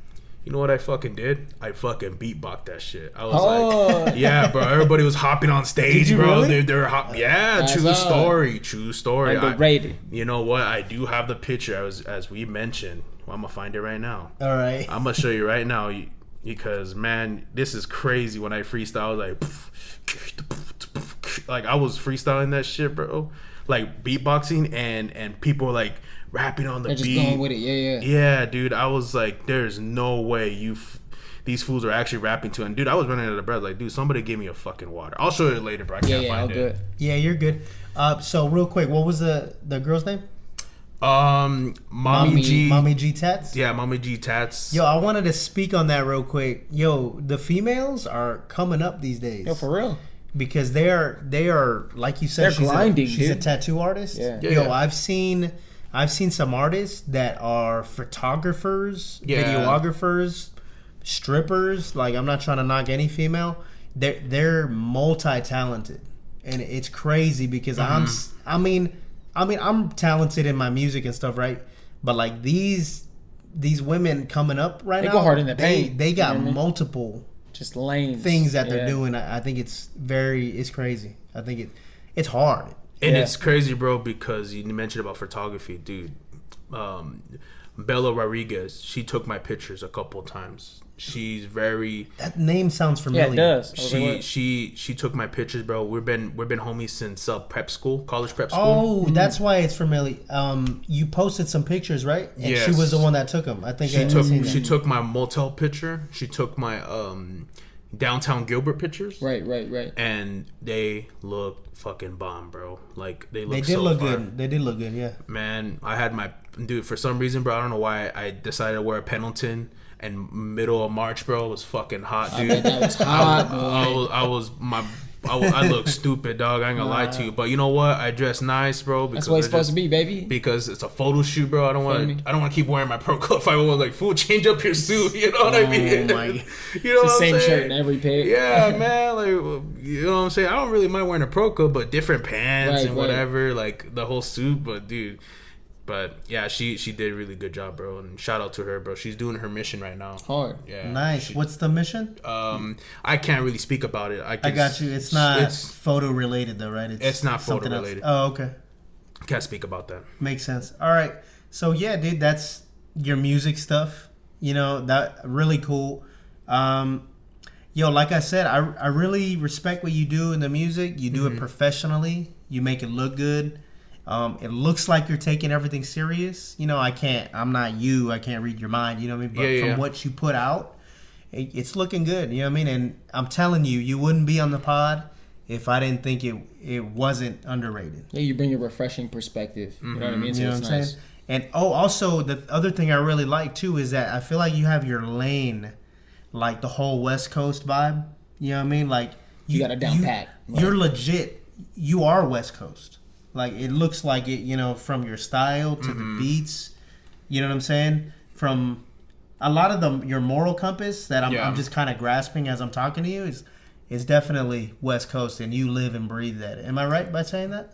You know what I fucking did? I fucking beatboxed that shit. I was Oh. like, yeah, bro. Everybody was hopping on stage, you bro. really? They're yeah, That's true up. story. True story. Underrated. You know what? I do have the picture as we mentioned. Well, I'm gonna find it right now. All right. I'm gonna show you right now because man, this is crazy. When I freestyle, like I was freestyling that shit, bro. Like beatboxing and people were like rapping on the They're just beat. going with it. Yeah. Yeah, dude. I was like, there's no way these fools are actually rapping to it. And dude, I was running out of breath. Like, dude, somebody give me a fucking water. I'll show you later, bro. I can't Yeah, all find it. good. Yeah, you're good. So real quick, what was the girl's name? Mommy G. Mommy G Tats. Yeah, Mommy G Tats. Yo, I wanted to speak on that real quick. Yo, the females are coming up these days. Yo, for real. Because they are like you said, They're she's grinding, she's a dude. tattoo artist. Yeah. Yo, Yeah. I've seen some artists that are photographers, Yeah. videographers, strippers. Like, I'm not trying to knock any female. They're multi-talented, and it's crazy because I'm talented in my music and stuff, right? But like these women coming up right They now, go hard in the paint. They got You know what I mean? multiple Just lanes. things that they're Yeah. doing. I think it's crazy. I think it's hard. And Yeah. it's crazy, bro, because you mentioned about photography, dude. Bella Rodriguez, she took my pictures a couple times. She's very. That name sounds Yeah, familiar. it does. I was like, what? She took my pictures, bro. We've been homies since prep school, college prep school. Oh, that's why it's familiar. You posted some pictures, right? And she Yes. was the one that took them. I think She took my motel picture. She took my downtown Gilbert pictures. Right. And they look fucking bomb, bro. Like they They look did so look fire. good. They did look good. Yeah. Man, I had my dude for some reason, bro. I don't know why I decided to wear a Pendleton. And middle of March, bro, was fucking hot, dude. bet that was hot, I look stupid, dog. I ain't gonna lie to you, but you know what? I dress nice, bro. Because That's what it's supposed to be, baby. Because it's a photo shoot, bro. I don't Feel me? want to keep wearing my pro coat if I was like, fool, change up your suit. You know what I mean? my- You know It's what the I'm same saying? shirt in every pic. Yeah, man. Like, you know what I'm saying? I don't really mind wearing a pro coat, but different pants Right, and right. whatever, like the whole suit. But dude. But yeah, she did a really good job, bro. And shout out to her, bro. She's doing her mission right now. Hard. Yeah. Nice. What's the mission? I can't really speak about it. I got you. It's not photo related though, right? It's not photo something else. related. Oh, okay. Can't speak about that. Makes sense. All right. So yeah, dude, that's your music stuff. You know, that really cool. Yo, like I said, I really respect what you do in the music. You do it professionally. You make it look good. It looks like you're taking everything serious. You know, I'm not you. I can't read your mind. You know what I mean? But Yeah. from what you put out, it's looking good. You know what I mean? And I'm telling you, you wouldn't be on the pod if I didn't think it wasn't underrated. Yeah, you bring a refreshing perspective. You know what I mean? So You know what it's I'm nice. saying? And also the other thing I really like too is that I feel like you have your lane, like the whole West Coast vibe. You know what I mean? Like You got it down pat. You're legit. You are West Coast. Like it looks like it. You know, from your style to the beats. You know what I'm saying? From a lot of your moral compass that I'm just kind of grasping as I'm talking to you is definitely West Coast, and you live and breathe that. Am I right by saying that?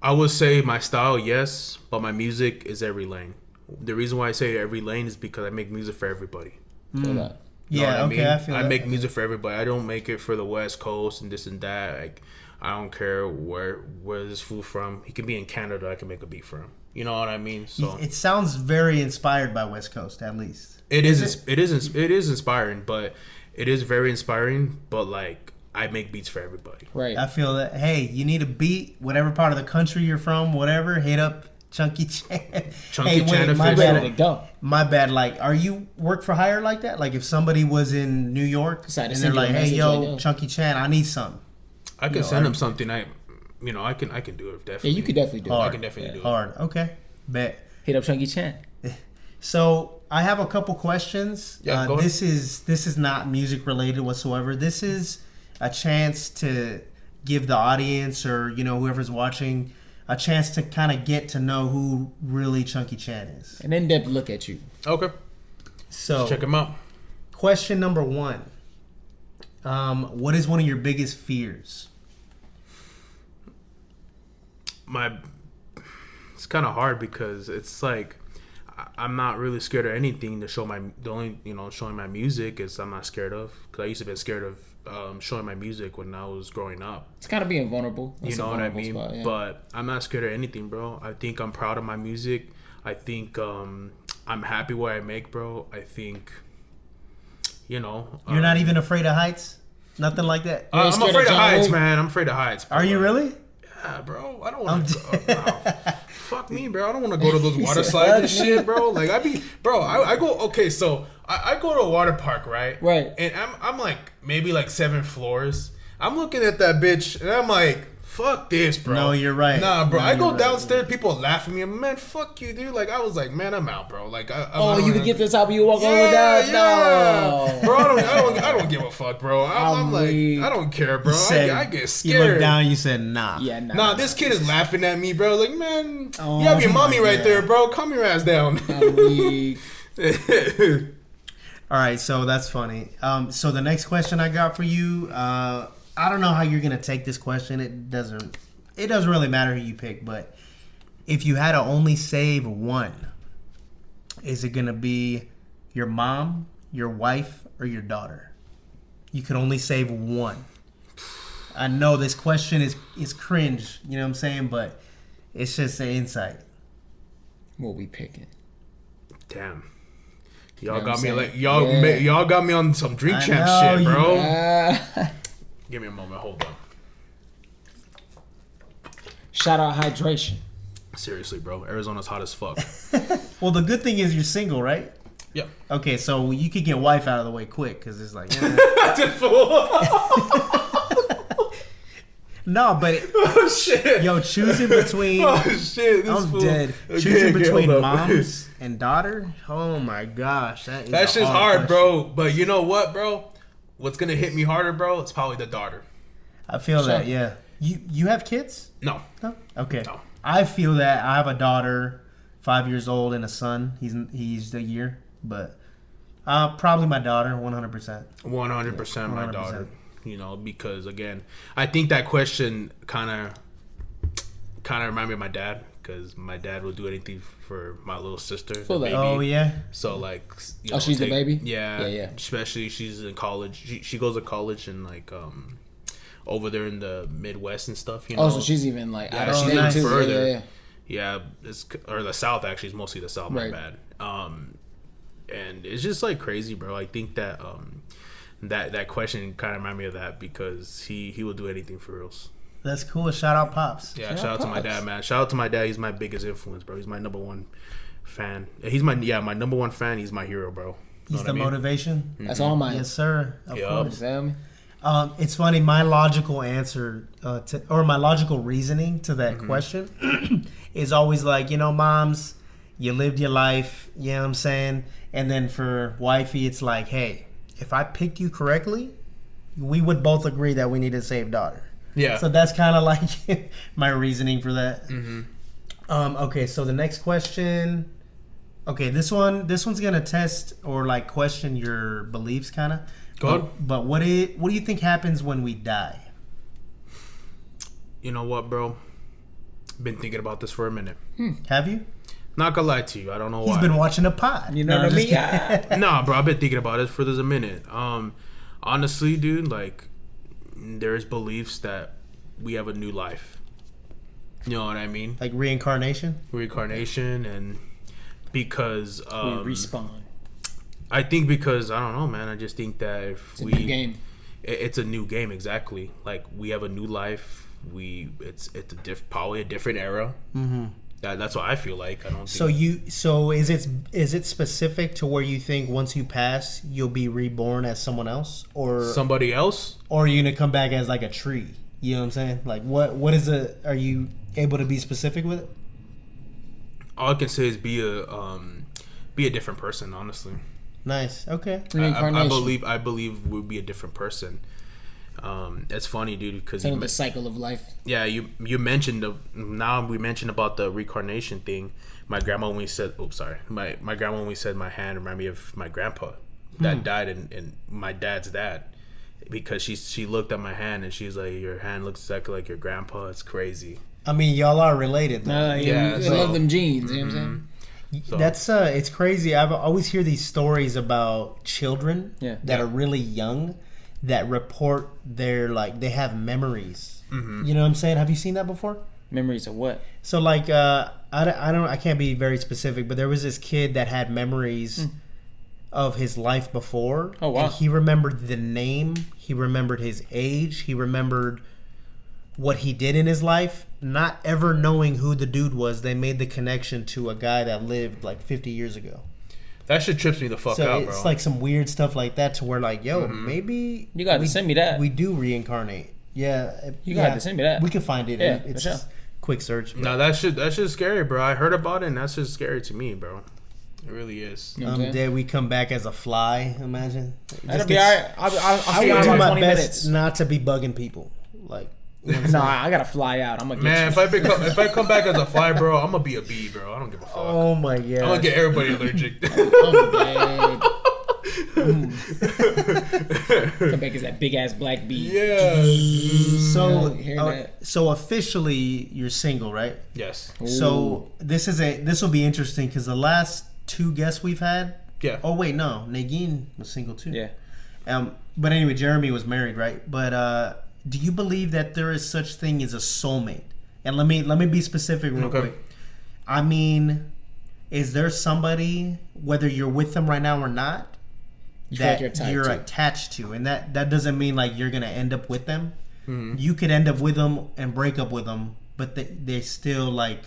I would say my style, yes, but my music is every lane. The reason why I say every lane is because I make music for everybody. Feel that. You know Yeah. what I Okay. mean? I feel I that. make music for everybody. I don't make it for the West Coast and this and that. Like, I don't care where this fool from. He can be in Canada. I can make a beat for him. You know what I mean? So It sounds very inspired by West Coast, at least. it is inspiring, but it is very inspiring. But like, I make beats for everybody. Right. I feel that. Hey, you need a beat, whatever part of the country you're from, whatever. Hit up Chunkychan. Chunkychan my official. Ready to bad. go. My bad. Like, are you work for hire like that? Like, if somebody was in New York Decide to and send they're you a like, "Hey, message yo, right now." Chunkychan, I need something." I can send him something. I can do it definitely. Yeah, you could definitely do it. I can definitely do it. Hard. Okay. Bet. Hit up Chunkychan. So I have a couple questions. Yeah, go ahead. This is not music related whatsoever. This is a chance to give the audience or whoever's watching a chance to kind of get to know who really Chunkychan is. An in-depth look at you. Okay. So Let's check him out. question number 1. What is one of your biggest fears? It's kind of hard because it's like I'm not really scared of anything to show showing my music is I'm not scared of, because I used to be scared of showing my music when I was growing up. It's kind of being vulnerable. You know what I mean? Spot, yeah. But I'm not scared of anything, bro. I think I'm proud of my music. I think I'm happy where I make, bro. I think, you're not even afraid of heights? Nothing like that? I'm afraid of heights, man. I'm afraid of heights, bro. Are you really? Yeah, bro. I don't want to. Fuck me, bro. I don't want to go to those water slides and shit, bro. Like I go. Okay, so I go to a water park, right? Right. And I'm like maybe like 7 floors. I'm looking at that bitch and I'm like, fuck this, bro. No, you're right. Nah, bro. No, I go right, downstairs, people laugh at me. I'm, man, fuck you, dude. Like I was like, man, I'm out, bro. Like you can get to the top of you walk all the way down. Yeah. No, bro. I don't give a fuck, bro. I'm like, I don't care, bro. I get scared. You look down, you said, nah. Yeah, nah. This kid is laughing at me, bro. Like, man, you have your mommy right there, bro. Calm your ass down. All right, so that's funny. So the next question I got for you, I don't know how you're gonna take this question. It doesn't really matter who you pick, but if you had to only save one, is it gonna be your mom, your wife, or your daughter? You could only save one. I know this question is cringe, you know what I'm saying, but it's just an insight. What we picking? Damn. Y'all got me like y'all got me on some drink champ shit, bro. Give me a moment. Hold on. Shout out hydration. Seriously, bro. Arizona's hot as fuck. Well, the good thing is you're single, right? Yeah. Okay, so you could get wife out of the way quick because it's like. No, but oh shit! Yo, choosing between I'm dead. Choosing between moms and daughter. Oh my gosh, that shit's hard, bro. But you know what, bro? What's gonna hit me harder, bro? It's probably the daughter. I feel that. Yeah. You have kids? No. Okay. No. I feel that. I have a daughter, 5 years old, and a son. He's a year, but probably my daughter, 100%. 100% my daughter. Because again, I think that question kind of reminded me of my dad, because my dad would do anything for my little sister. The baby. Oh yeah. So like, she's the baby. Yeah. Especially she's in college. She goes to college and like over there in the Midwest and stuff. Oh, so she's even like she's even further. Yeah, or the South actually. It's mostly the South. Right. My bad. And it's just like crazy, bro. I think that that question kind of reminded me of that, because he will do anything for reals. That's cool. Shout out Pops. Yeah, shout out to my dad, man. Shout out to my dad. He's my biggest influence, bro. He's my number one fan. He's my number one fan. He's my hero, bro. He's the motivation. Mm-hmm. That's all mine. Yes, sir. Of course. Sam. It's funny. My logical answer or my logical reasoning to that question is always like, moms, you lived your life. You know what I'm saying? And then for wifey, it's like, hey, if I picked you correctly, we would both agree that we need to save daughter. Yeah. So that's kind of like my reasoning for that. Mm-hmm. Okay, so the next question. Okay, this one's gonna test or like question your beliefs, kind of. Go ahead. But what do you think happens when we die? You know what, bro? Been thinking about this for a minute. Have you? Not gonna lie to you, I don't know why. He's been watching a pod. You know what I mean? Nah, bro, I've been thinking about it for a minute. Honestly, dude, like, there's beliefs that we have a new life. You know what I mean? Like reincarnation? Reincarnation, and because we respawn. I think because I don't know, man. I just think that if it's a new game. It's a new game, exactly. Like, we have a new life. It's probably a different era. Mm-hmm. That's what I feel like. I don't. So is it specific to where you think once you pass you'll be reborn as someone else or somebody else, or are you gonna come back as like a tree? You know what I'm saying? Like what is it? Are you able to be specific with it? All I can say is be a different person. Honestly. Nice. Okay. I believe we'll be a different person. It's funny, dude, because the cycle of life. yeah, you mentioned we mentioned about the reincarnation thing. My grandma when we said, my grandma when we said my hand reminded me of my grandpa that died and my dad's dad, because she looked at my hand and she's like, your hand looks exactly like your grandpa. It's crazy. I mean, y'all are related though. Yeah, I so- love them jeans. You know what I'm saying? So- That's it's crazy. I always hear these stories about children that are really young that report they have memories. You know what I'm saying? Have you seen that before? Memories of what? So like I can't be very specific, but there was this kid that had memories of his life before. Oh wow. And he remembered the name, he remembered his age, he remembered what he did in his life, not ever knowing who the dude was. They made the connection to a guy that lived like 50 years ago. That shit trips me the fuck out, bro. It's like some weird stuff like that to where like, yo, maybe You gotta send me that. we do reincarnate. Yeah, You gotta send me that. We can find it. Yeah, It's for sure. just quick search. No, that shit's scary, bro. I heard about it, and that's just scary to me, bro. It really is. You know what I'm saying? Did we come back as a fly? Imagine. That'll be alright. I'll I see you would in do about my 20 best minutes. not to be bugging people. Like, you know what I'm No, saying? I gotta fly out. I'm gonna get Man, you. if I come back as a fly, bro, I'm gonna be a bee, bro. I don't give a fuck. Oh my god. I'm gonna get everybody allergic. I'm dead. Come back as that big ass black bee. Yeah. So, hear that? so officially, you're single, right? Yes. So this will be interesting because the last two guests we've had. Yeah. Oh wait, no, Nagin was single too. Yeah. But anyway, Jeremy was married, right? But do you believe that there is such thing as a soulmate? And let me be specific real Okay. quick. I mean, is there somebody, whether you're with them right now or not, feel like you're tied you're to? attached to, and that doesn't mean like you're gonna end up with them. Mm-hmm. You could end up with them and break up with them, but they still like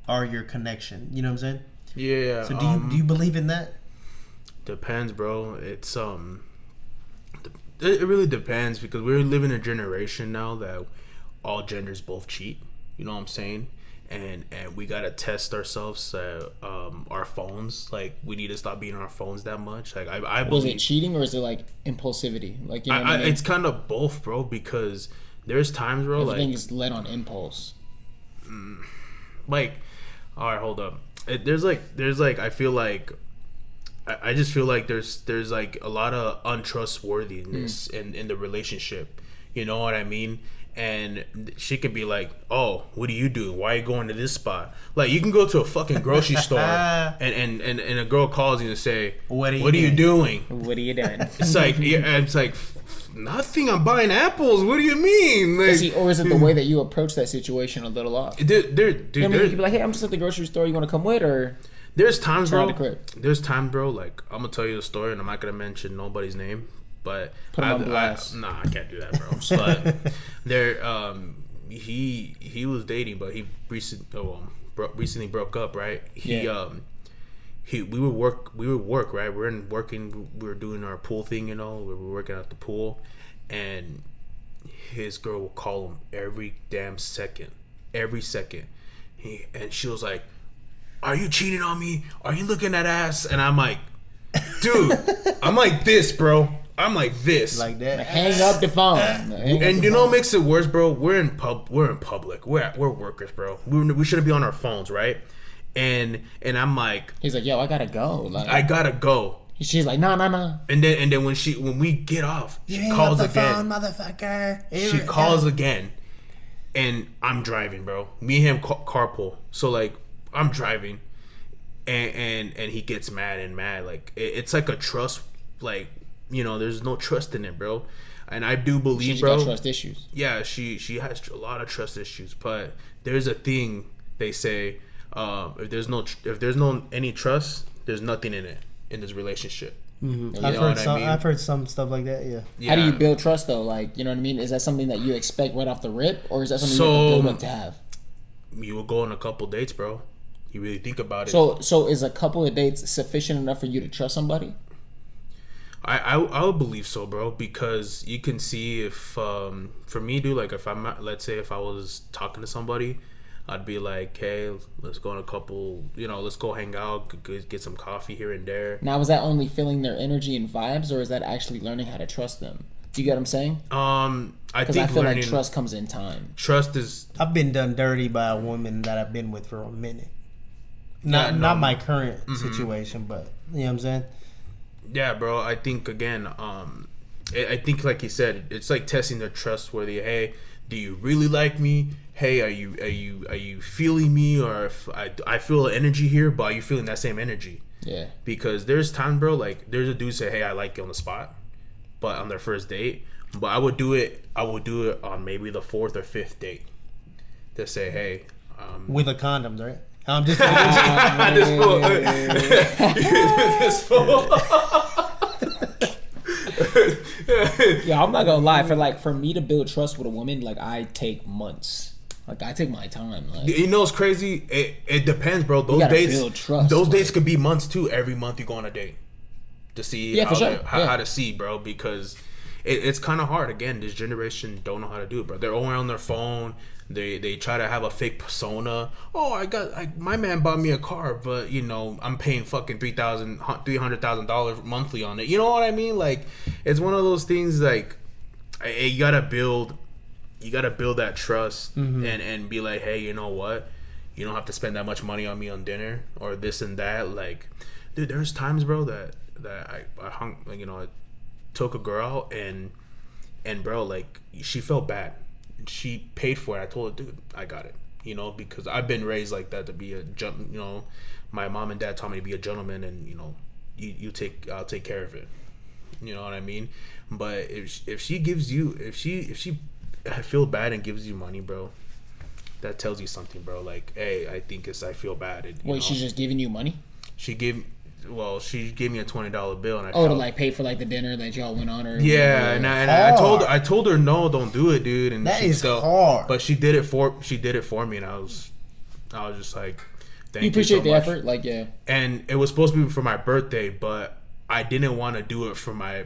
are your connection. You know what I'm saying? Yeah. So do you believe in that? Depends, bro. It's it really depends, because we're living in a generation now that all genders both cheat. You know what I'm saying? And we gotta test ourselves. Our phones, like, we need to stop being on our phones that much. Like, I Was believe it cheating or is it like impulsivity? Like, you know what I mean? it's kind of both, bro. Because there's times, bro, Everything like, is led on impulse. like, all right, hold up. There's like I feel like I just feel like there's like a lot of untrustworthiness in the relationship. You know what I mean? And she could be like, "Oh, what do you do? Why are you going to this spot?" Like, you can go to a fucking grocery store and a girl calls you and say, What are you doing? What are you doing? It's like, it's like, nothing. I'm buying apples. What do you mean? Like, See, or is it the way that you approach that situation a little off? dude, I mean, you could be like, "Hey, I'm just at the grocery store. You want to come with?" Or there's times, Try bro. the crib. There's times, bro. Like, I'm gonna tell you the story, and I'm not gonna mention nobody's name, but Put him on blast. Nah, I can't do that, bro. But there, he was dating, but he recently broke up, right? We would work, right? We were doing our pool thing, you know. We were working at the pool, and his girl would call him every damn second, and she was like, "Are you cheating on me? Are you looking at ass?" And I'm like, dude, I'm like this, bro. I'm like this. Like that? hang up the phone. And you know what makes it worse, bro? We're in public. We're workers, bro. We shouldn't be on our phones, right? And I'm like, He's like, "Yo, I gotta go." Like, I gotta go. she's like, "Nah." And then when we get off, she calls again. Motherfucker. She calls again, and I'm driving, bro. Me and him carpool. So, like, I'm driving, and he gets mad. Like, it's like a trust, like, you know, there's no trust in it, bro. And I do believe, She's bro. got trust issues. Yeah, she has a lot of trust issues. But there's a thing they say: if there's no any trust, there's nothing in it, in this relationship. Mm-hmm. I mean? I've heard some stuff like that. Yeah. How do you build trust though? Like, you know what I mean? Is that something that you expect right off the rip, or is that something you have to build up to have? You will go on a couple dates, bro. You really think about it. So is a couple of dates sufficient enough for you to trust somebody? I would believe so, bro, because you can see if for me, dude, like, if let's say if I was talking to somebody, I'd be like, "Hey, let's go on a couple, you know, let's go hang out, get some coffee here and there." Now, is that only feeling their energy and vibes, or is that actually learning how to trust them? You get what I'm saying? I Because think I feel like learning- trust comes in time. Trust is I've been done dirty by a woman that I've been with for a minute. Yeah, Not no. my current situation, but you know what I'm saying? yeah, bro. I think again, I think like you said, it's like testing their trustworthy. Hey, do you really like me? Hey, are you feeling me? Or if I feel energy here, but are you feeling that same energy? Yeah. Because there's time, bro. Like there's a dude say, hey, I like you on the spot, but on their first date. But I would do it on maybe the 4th or 5th date. To say, hey, With a condom, right? I'm just this fool. Yeah, I'm not gonna lie. For me to build trust with a woman, like I take months. Like I take my time. Like You know what's crazy? It depends, bro. Those gotta dates, build trust, those like- dates could be months too. Every month you go on a date to see Yeah, for sure. how to see, bro. Because it's kind of hard. Again, this generation don't know how to do it, bro. They're only on their phone. They try to have a fake persona. Oh, my man bought me a car, but you know I'm paying fucking $300,000 monthly on it. You know what I mean? Like it's one of those things. Like you gotta build that trust and be like, hey, you know what? You don't have to spend that much money on me on dinner or this and that. Like, dude, there's times, bro, that I hung, like, you know, I took a girl out and bro, like she felt bad. She paid for it. I told her, dude, I got it. You know, because I've been raised like that to be my mom and dad taught me to be a gentleman, and you know, I'll take care of it. You know what I mean? But if she gives you, if she feel bad and gives you money, bro, that tells you something, bro. Like, hey, I feel bad. And, wait, she's just giving you money? She gave me a $20 bill, and I Oh, to felt, like pay for like the dinner that y'all went on, or yeah, whatever. and I told her no, don't do it, dude. And That she is still, hard. But she did it for me, and I was just like, thank You appreciate so the much. effort, like yeah. And it was supposed to be for my birthday, but I didn't want to do it for my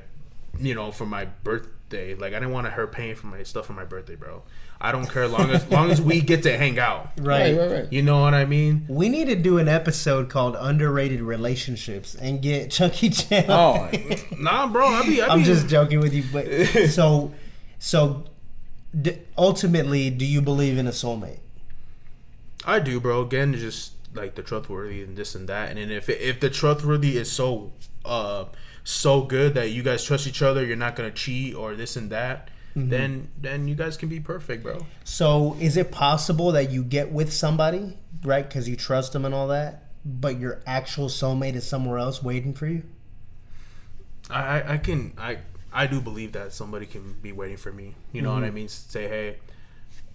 birthday. Like I didn't want her paying for my stuff for my birthday, bro. I don't care long as we get to hang out. right. You know what I mean? We need to do an episode called "Underrated Relationships" and get Chunkychan. Oh, Nah, bro. I'm just joking with you, but ultimately, do you believe in a soulmate? I do, bro. Again, just like the trustworthy and this and that. And then if the trustworthy is so good that you guys trust each other, you're not gonna cheat or this and that, then you guys can be perfect, bro. So, is it possible that you get with somebody, right, because you trust them and all that, but your actual soulmate is somewhere else waiting for you? I do believe that somebody can be waiting for me. You know what I mean? Say, hey,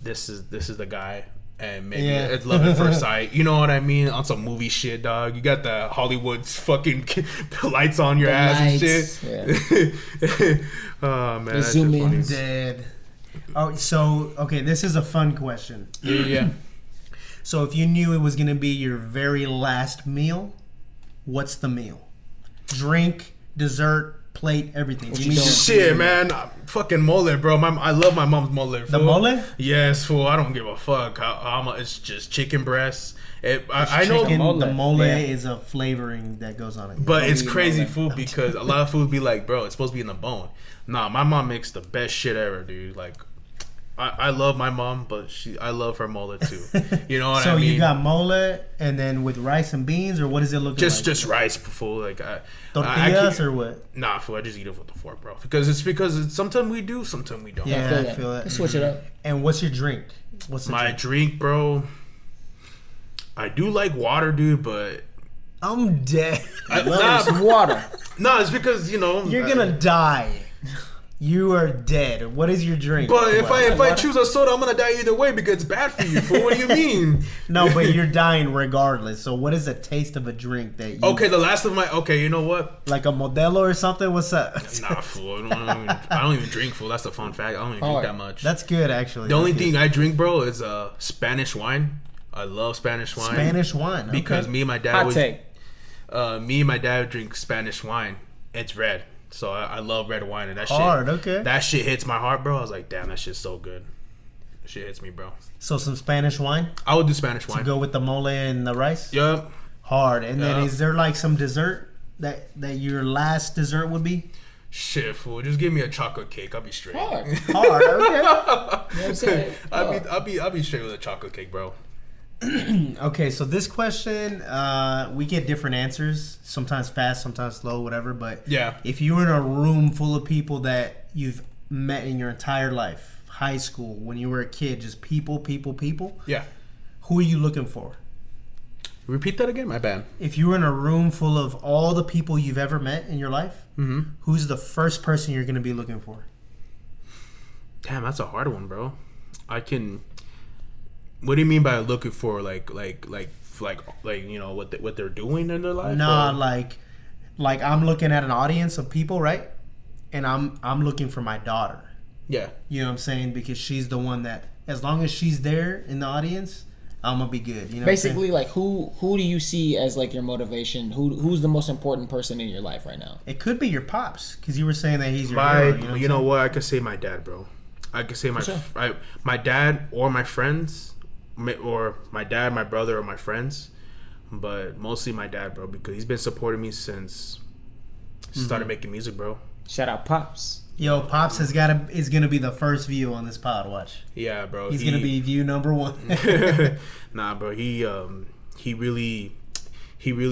this is the guy. And maybe it's love at first sight. You know what I mean? On some movie shit, dog. You got the Hollywood's fucking lights on your ass lights, and shit. yeah. Oh, man. The That's zoom just funny. in. Dead. Oh, so, okay, this is a fun question. Yeah. So, if you knew it was going to be your very last meal, what's the meal? Drink, dessert, plate, everything. Give me your- Shit, man. Fucking mole, bro. I love my mom's mole. The fool. mole? Yes, fool. I don't give a fuck. How much? It's just chicken breasts. I know. Chicken, mole. the mole Yeah. is a flavoring that goes on it. But it's Mole. crazy food because a lot of food be like, bro, it's supposed to be in the bone. Nah, my mom makes the best shit ever, dude. Like, I love my mom, but I love her mole too. You know what So I mean? you got mole and then with rice and beans, or what does it look like? just rice, fool. Like Tortillas or what? Nah, fool. I just eat it with the fork, bro. Because sometimes we do, sometimes we don't. Yeah, I feel that. Switch it up. And what's your drink? What's the My drink? drink, bro. I do like water, dude, but I'm dead. Some water. Nah, it's because You're gonna die. You are dead. What is your drink? But if Well, I choose a soda, I'm gonna die either way because it's bad for you. Fool. What do you mean? no, but you're dying regardless. So what is the taste of a drink that you Okay, the last of my. Okay, you know what? like a Modelo or something? What's that? Nah, fool. I don't even drink, fool. That's a fun fact. I don't even drink that much. That's good actually. The only That's thing good. I drink, bro, is Spanish wine. I love Spanish wine. Spanish wine. Okay. Because me and my dad Hot would, take. me and my dad would drink Spanish wine. It's red, so I love red wine, and that Hard, shit. okay. That shit hits my heart, bro. I was like, damn, that shit's so good. That shit hits me, bro. So some Spanish wine I would do Spanish to wine. go with the mole and the rice. Yup. Hard. And then Yeah. is there like some dessert that your last dessert would be? Shit, fool. Just give me a chocolate cake. I'll be straight. Hard. Okay. You know what I'm saying? I'll be straight with a chocolate cake, bro. Okay, so this question, we get different answers. Sometimes fast, sometimes slow, whatever. But Yeah. if you were in a room full of people that you've met in your entire life, high school, when you were a kid, just people, Yeah. who are you looking for? Repeat that again? My bad. If you were in a room full of all the people you've ever met in your life, who's the first person you're going to be looking for? Damn, that's a hard one, bro. What do you mean by looking for? Like you know what they're doing in their life? Nah, or? like I'm looking at an audience of people, right? And I'm looking for my daughter. Yeah. You know what I'm saying? Because she's the one that, as long as she's there in the audience, I'm gonna be good. You know. Basically, like who do you see as like your motivation? Who's the most important person in your life right now? It could be your pops, because you were saying that he's your hero. You know what? I could say my dad, bro. I could say my dad or my friends, or my dad, my brother, or my friends, but mostly my dad, bro, because he's been supporting me since started making music, bro. Shout out Pops. Yo, Pops is gonna be the first view on this pod. Watch. Yeah, bro. He's gonna be view number 1. Nah, bro. He really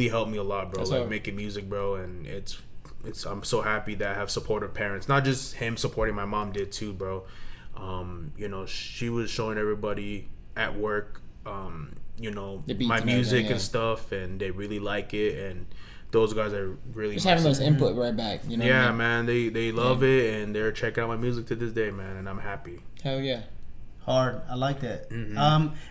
helped me a lot, bro. That's like hard. making music, bro, and it's I'm so happy that I have supportive parents. Not just him supporting, my mom did too, bro. You know, she was showing everybody at work, you know, The beats my and music everything, and stuff, and they really like it, and those guys are really Just having my those input right back. You know. yeah, what I mean? man, they love it, and they're checking out my music to this day, man, and I'm happy. Hell yeah. Hard. I like that.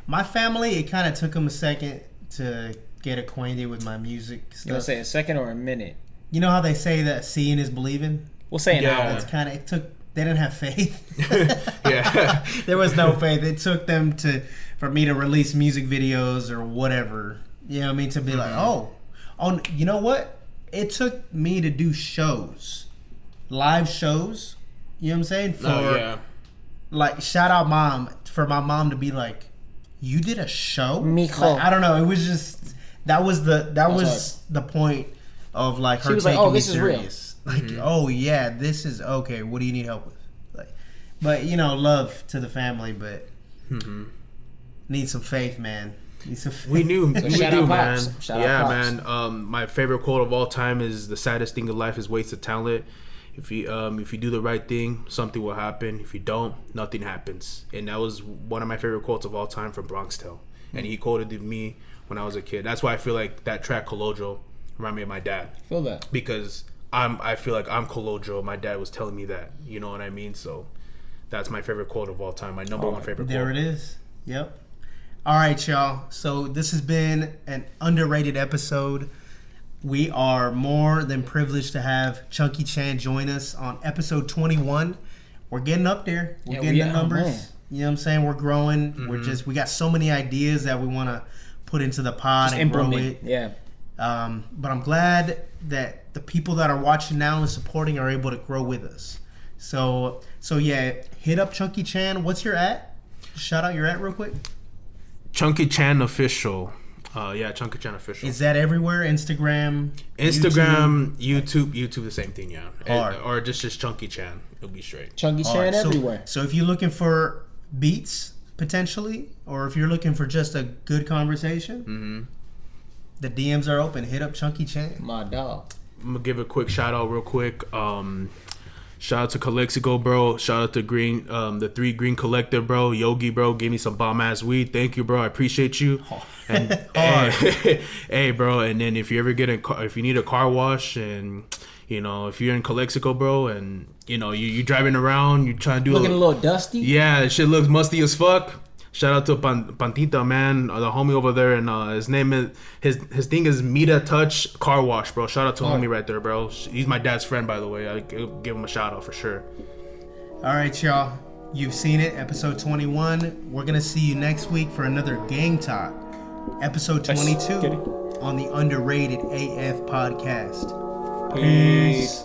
My family, it kind of took them a second to get acquainted with my music You want to stuff. say a second or a minute? You know how they say that seeing is believing? We'll say an Yeah. hour. It's kind of, it took, they didn't have faith. Yeah. There was no faith. It took them for me to release music videos or whatever. You know what I mean? To be like, oh, you know what? It took me to do shows, live shows. You know what I'm saying? For like, shout out mom, for my mom to be like, you did a show? Mijo. Like, I don't know. It was just, that was the point of like her She was like, taking oh, me this is real. serious. Like, oh yeah, this is okay. What do you need help with? Like, but you know, love to the family, but need some faith, man. Need some faith. We knew, shout out man. Pops. Shout out Yeah, Pops. man. My favorite quote of all time is, "The saddest thing in life is wasted talent. If you do the right thing, something will happen. If you don't, nothing happens." And that was one of my favorite quotes of all time from Bronx Tale. And he quoted it to me when I was a kid. That's why I feel like that track Colodro reminded me of my dad, Feel that. because I feel like I'm Colodro. My dad was telling me that. You know what I mean? So that's my favorite quote of all time. My number one favorite There quote. it is. Yep. All right, y'all. So this has been an underrated episode. We are more than privileged to have Chunkychan join us on episode 21. We're getting up there. We're getting the numbers. Man. You know what I'm saying? We're growing. We got so many ideas that we want to put into the pod and grow it. Yeah. But I'm glad that the people that are watching now and supporting are able to grow with us. So yeah, hit up Chunkychan. What's your at? Shout out your at real quick. Chunkychan official. Chunkychan official. Is that everywhere? Instagram, YouTube, the same thing, yeah. Hard. Or just Chunkychan. It'll be straight. Chunkychan So- everywhere. So if you're looking for beats potentially, or if you're looking for just a good conversation, the DMs are open. Hit up Chunkychan. My dog. I'm gonna give a quick shout out real quick. Shout out to Calexico, bro. Shout out to Green, the 3 Green Collective, bro. Yogi, bro, gave me some bomb ass weed. Thank you, bro. I appreciate you. And hey, bro. And then if you ever if you need a car wash, and you know, if you're in Calexico, bro, and you know you driving around, you trying to do Looking a little dusty. yeah, it shit looks musty as fuck. Shout out to Pantita, man, the homie over there, and his name is his thing is Mita Touch Car Wash, bro. Shout out to homie right there, bro. He's my dad's friend, by the way. I give him a shout out for sure. All right, y'all. You've seen it, episode 21. We're gonna see you next week for another Gang Talk, episode 22 Get it? on the Underrated AF podcast. Peace.